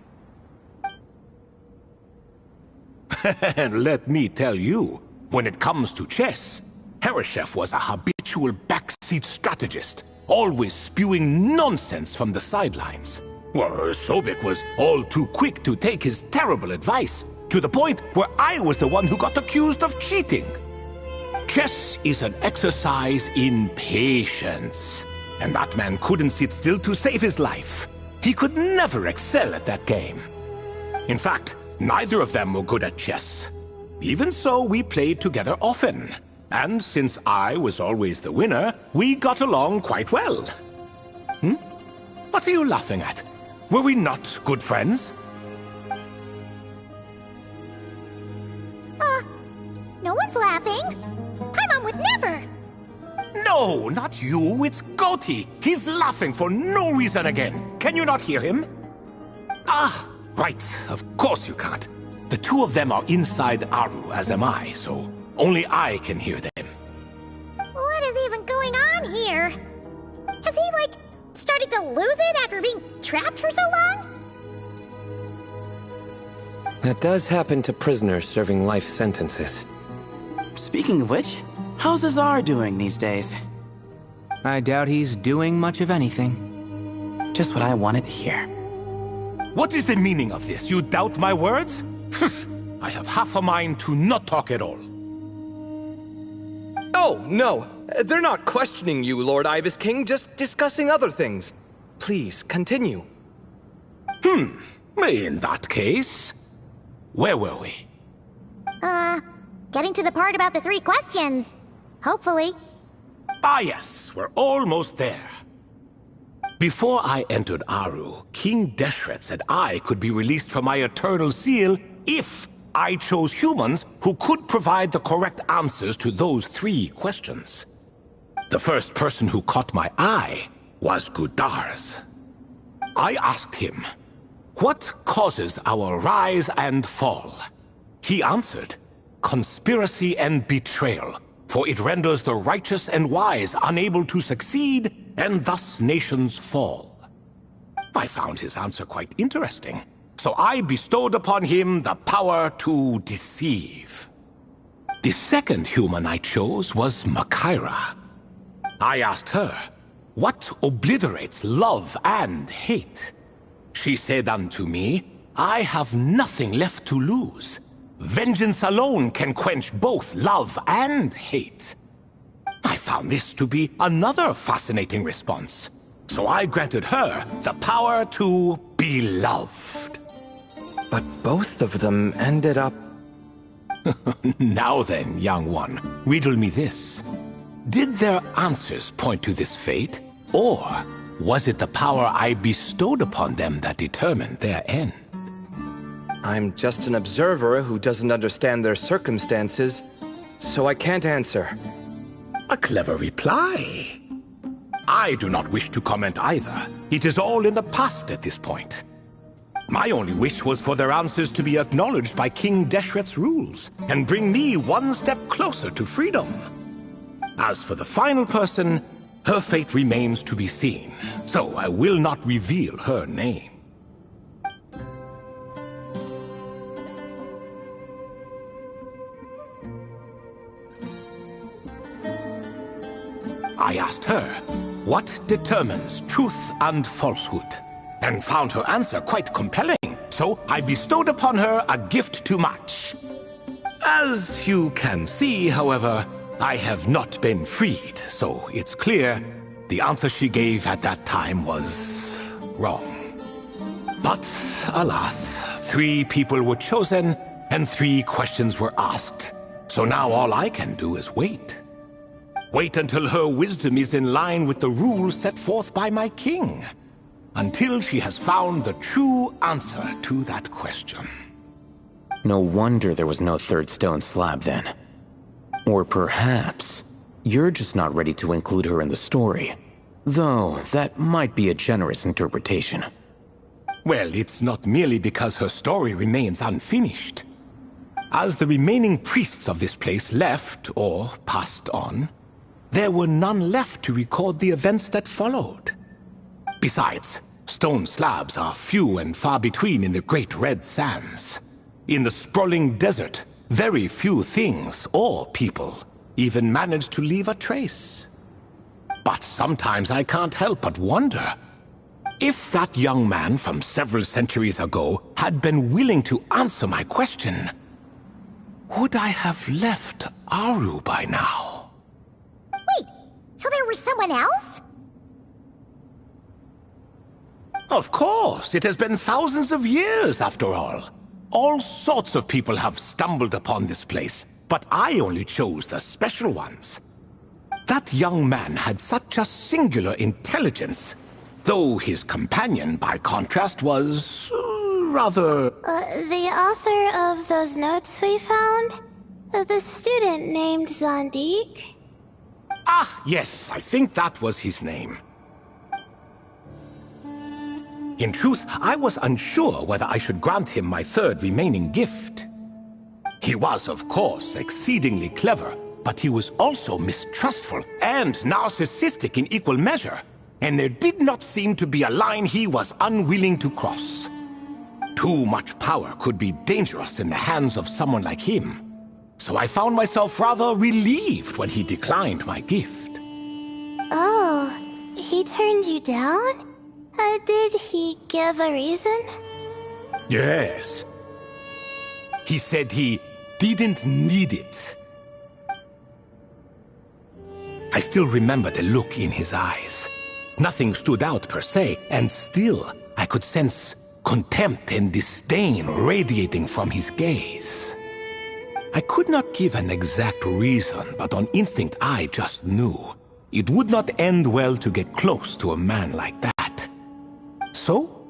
And let me tell you, when it comes to chess, Hereshef was a habitual backseat strategist, always spewing nonsense from the sidelines. Well, Sobek was all too quick to take his terrible advice, to the point where I was the one who got accused of cheating. Chess is an exercise in patience, and that man couldn't sit still to save his life. He could never excel at that game. In fact, neither of them were good at chess. Even so, we played together often, and since I was always the winner, we got along quite well. What are you laughing at? Were we not good friends? No one's laughing. Paimon would never. No, not you. It's Goaty. He's laughing for no reason again. Can you not hear him? Ah, right. Of course you can't. The two of them are inside Aru, as am I, so only I can hear them. What is even going on here? Has he, started to lose it after being trapped for so long? That does happen to prisoners serving life sentences. Speaking of which, how's Azar doing these days? I doubt he's doing much of anything. Just what I wanted to hear. What is the meaning of this? You doubt my words? I have half a mind to not talk at all. Oh, no. They're not questioning you, Lord Ibis King, just discussing other things. Please, continue. In that case, where were we? Getting to the part about the 3 questions. Hopefully. Ah yes, we're almost there. Before I entered Aru, King Deshret said I could be released from my eternal seal if I chose humans who could provide the correct answers to those 3 questions. The first person who caught my eye was Gudar's. I asked him, what causes our rise and fall? He answered, conspiracy and betrayal, for it renders the righteous and wise unable to succeed, and thus nations fall. I found his answer quite interesting, so I bestowed upon him the power to deceive. The second human I chose was Makaira. I asked her, what obliterates love and hate? She said unto me, I have nothing left to lose. Vengeance alone can quench both love and hate. I found this to be another fascinating response, so I granted her the power to be loved. But both of them ended up... Now then, young one, riddle me this. Did their answers point to this fate, or was it the power I bestowed upon them that determined their end? I'm just an observer who doesn't understand their circumstances, so I can't answer. A clever reply. I do not wish to comment either. It is all in the past at this point. My only wish was for their answers to be acknowledged by King Deshret's rules, and bring me one step closer to freedom. As for the final person, her fate remains to be seen, so I will not reveal her name. I asked her, what determines truth and falsehood? And found her answer quite compelling, so I bestowed upon her a gift to match. As you can see, however, I have not been freed, so it's clear the answer she gave at that time was wrong. But, alas, 3 people were chosen, and 3 questions were asked. So now all I can do is wait. Wait until her wisdom is in line with the rules set forth by my king. Until she has found the true answer to that question. No wonder there was no 3rd stone slab then. Or perhaps you're just not ready to include her in the story. Though, that might be a generous interpretation. Well, it's not merely because her story remains unfinished. As the remaining priests of this place left, or passed on, there were none left to record the events that followed. Besides, stone slabs are few and far between in the Great Red Sands. In the sprawling desert, very few things or people even manage to leave a trace. But sometimes I can't help but wonder, if that young man from several centuries ago had been willing to answer my question, would I have left Aru by now? Wait, so there was someone else? Of course, it has been thousands of years after all. All sorts of people have stumbled upon this place, but I only chose the special ones. That young man had such a singular intelligence, though his companion, by contrast, was rather... The author of those notes we found? The student named Zandik? Ah, yes, I think that was his name. In truth, I was unsure whether I should grant him my third remaining gift. He was, of course, exceedingly clever, but he was also mistrustful and narcissistic in equal measure, and there did not seem to be a line he was unwilling to cross. Too much power could be dangerous in the hands of someone like him, so I found myself rather relieved when he declined my gift. Oh, he turned you down? Did he give a reason? Yes. He said he didn't need it. I still remember the look in his eyes. Nothing stood out per se, and still I could sense contempt and disdain radiating from his gaze. I could not give an exact reason, but on instinct I just knew it would not end well to get close to a man like that. So,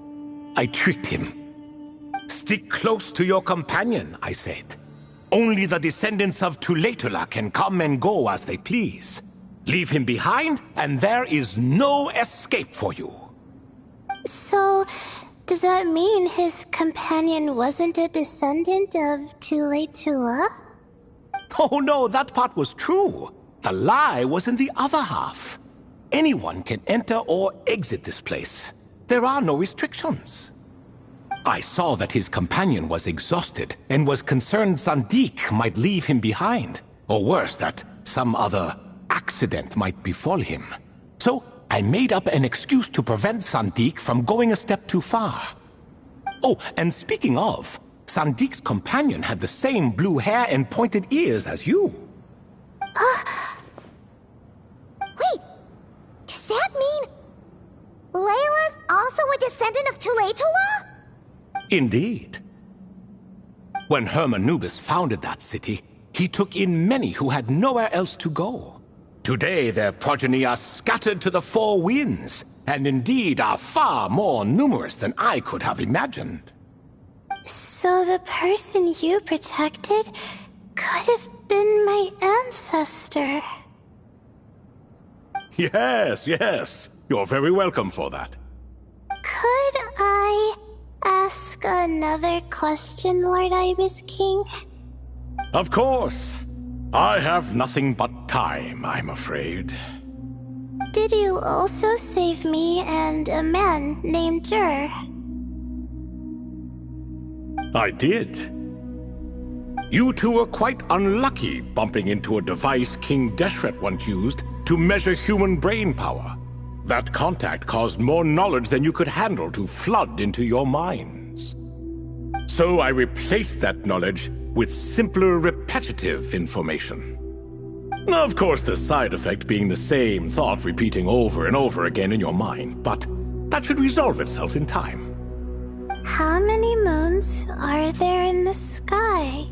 I tricked him. Stick close to your companion, I said. Only the descendants of Tulatula can come and go as they please. Leave him behind, and there is no escape for you. So, does that mean his companion wasn't a descendant of Tulatula? Oh no, that part was true. The lie was in the other half. Anyone can enter or exit this place. There are no restrictions. I saw that his companion was exhausted and was concerned Zandik might leave him behind, or worse, that some other accident might befall him. So I made up an excuse to prevent Zandik from going a step too far. Oh, and speaking of, Sandik's companion had the same blue hair and pointed ears as you. Wait, does that mean Layla's also a descendant of Tulatula? Indeed. When Hermanubis founded that city, he took in many who had nowhere else to go. Today their progeny are scattered to the four winds, and indeed are far more numerous than I could have imagined. So the person you protected could have been my ancestor. Yes, yes. You're very welcome for that. Could I ask another question, Lord Ibis King? Of course. I have nothing but time, I'm afraid. Did you also save me and a man named Jur? I did. You two were quite unlucky bumping into a device King Deshret once used to measure human brain power. That contact caused more knowledge than you could handle to flood into your minds. So I replaced that knowledge with simpler, repetitive information. Of course, the side effect being the same thought repeating over and over again in your mind, but that should resolve itself in time. How many moons are there in the sky?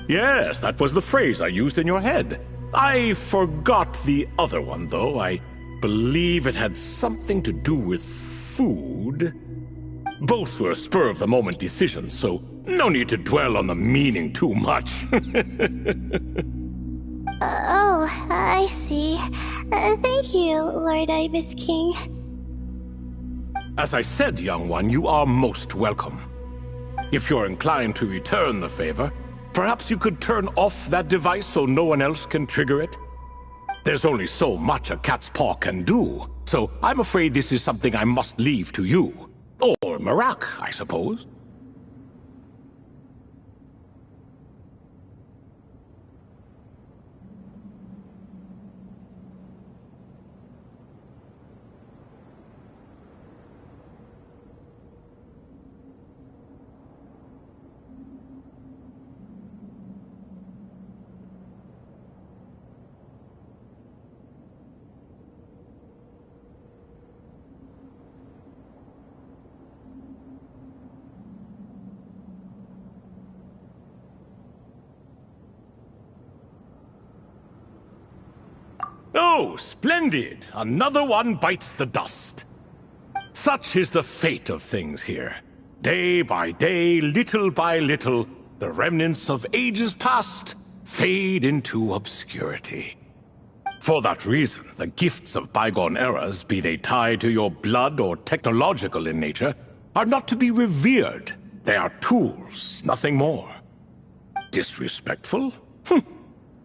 Yes, that was the phrase I used in your head. I forgot the other one, though. I believe it had something to do with food. Both were spur-of-the-moment decisions, so no need to dwell on the meaning too much. Oh, I see. Thank you, Lord Ibis King. As I said, young one, you are most welcome. If you're inclined to return the favor, perhaps you could turn off that device so no one else can trigger it? There's only so much a cat's paw can do, So I'm afraid this is something I must leave to you. Or Marak, I suppose. Oh, splendid! Another one bites the dust. Such is the fate of things here. Day by day, little by little, the remnants of ages past fade into obscurity. For that reason, the gifts of bygone eras, be they tied to your blood or technological in nature, are not to be revered. They are tools, nothing more. Disrespectful?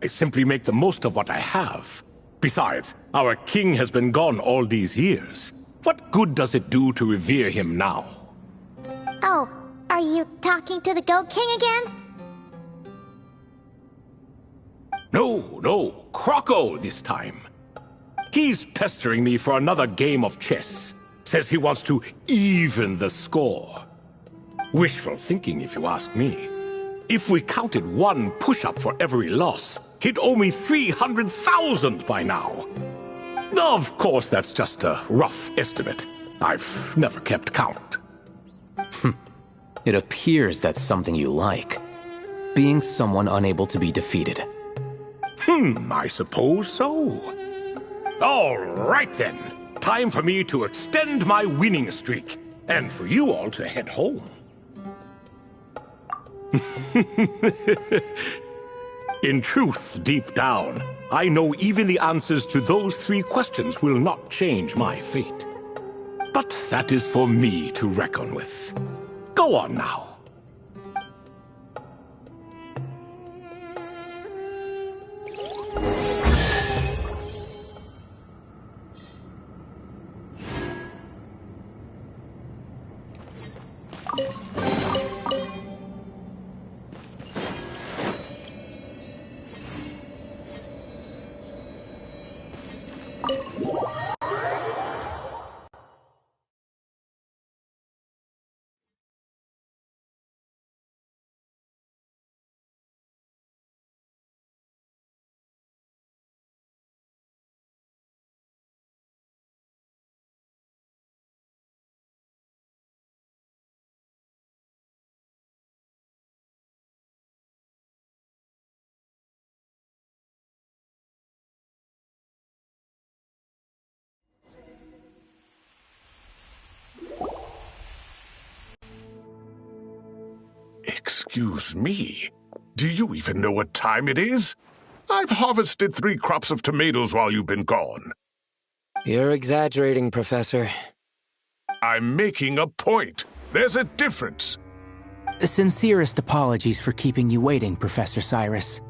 I simply make the most of what I have. Besides, our king has been gone all these years. What good does it do to revere him now? Oh, are you talking to the Goat King again? No, Croco this time. He's pestering me for another game of chess. Says he wants to even the score. Wishful thinking, if you ask me. If we counted one push-up for every loss, he'd owe me 300,000 by now. Of course, that's just a rough estimate. I've never kept count. It appears that's something you like. Being someone unable to be defeated. I suppose so. All right then. Time for me to extend my winning streak, and for you all to head home. In truth, deep down, I know even the answers to those 3 questions will not change my fate. But that is for me to reckon with. Go on now. Excuse me, do you even know what time it is? I've harvested 3 crops of tomatoes while you've been gone. You're exaggerating, Professor. I'm making a point. There's a difference. Sincerest apologies for keeping you waiting, Professor Cyrus.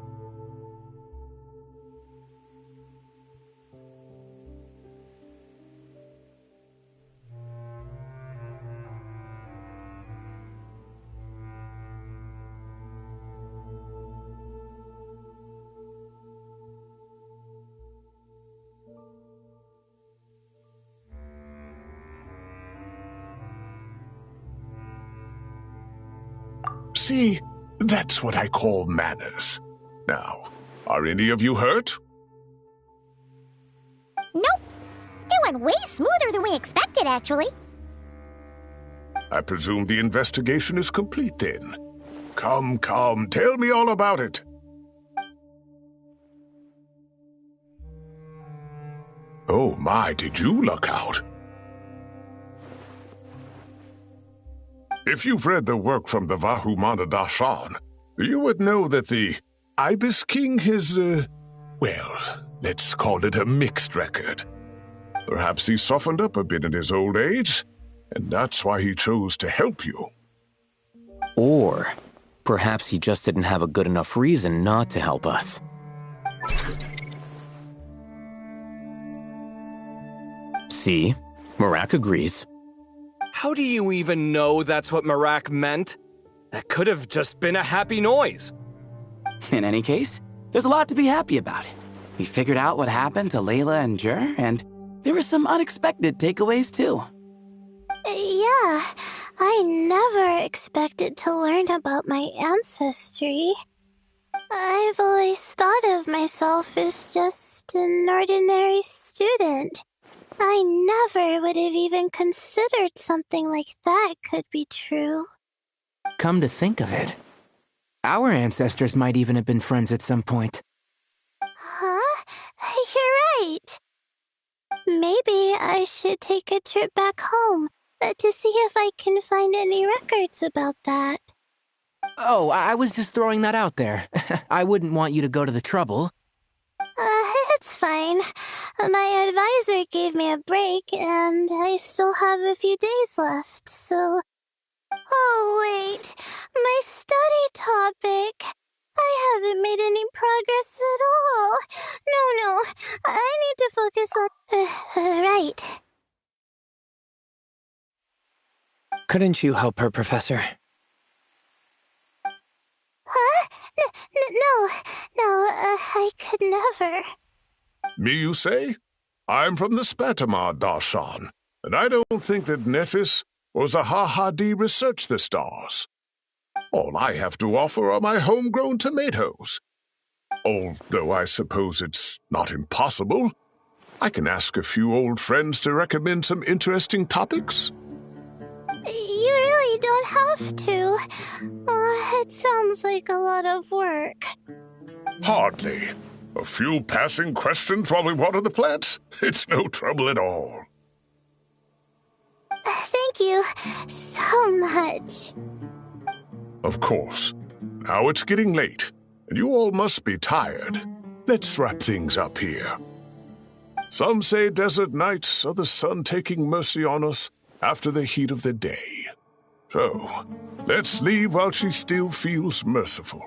See, that's what I call manners. Now, are any of you hurt? Nope. It went way smoother than we expected, actually. I presume the investigation is complete then. Come, tell me all about it. Oh my, did you luck out? If you've read the work from the Vahumana Dashan, you would know that the Ibis King has, well, let's call it a mixed record. Perhaps he softened up a bit in his old age, and that's why he chose to help you. Or perhaps he just didn't have a good enough reason not to help us. See? Marak agrees. How do you even know that's what Marak meant? That could have just been a happy noise. In any case, there's a lot to be happy about. We figured out what happened to Layla and Jur, and there were some unexpected takeaways too. Yeah, I never expected to learn about my ancestry. I've always thought of myself as just an ordinary student. I never would have even considered something like that could be true. Come to think of it, our ancestors might even have been friends at some point. Huh? You're right. Maybe I should take a trip back home to see if I can find any records about that. Oh, I was just throwing that out there. I wouldn't want you to go to the trouble. It's fine. My advisor gave me a break, and I still have a few days left, so... Oh, wait. My study topic. I haven't made any progress at all. No. I need to focus on... right. Couldn't you help her, Professor? Huh? No, I could never. Me, you say? I'm from the Spatamar Darshan, and I don't think that Nephis or Zahahadi researched the stars. All I have to offer are my homegrown tomatoes. Although I suppose it's not impossible. I can ask a few old friends to recommend some interesting topics. You really don't have to. It sounds like a lot of work. Hardly. A few passing questions while we water the plants? It's no trouble at all. Thank you so much. Of course. Now it's getting late, and you all must be tired. Let's wrap things up here. Some say desert nights are the sun taking mercy on us after the heat of the day. So, let's leave while she still feels merciful.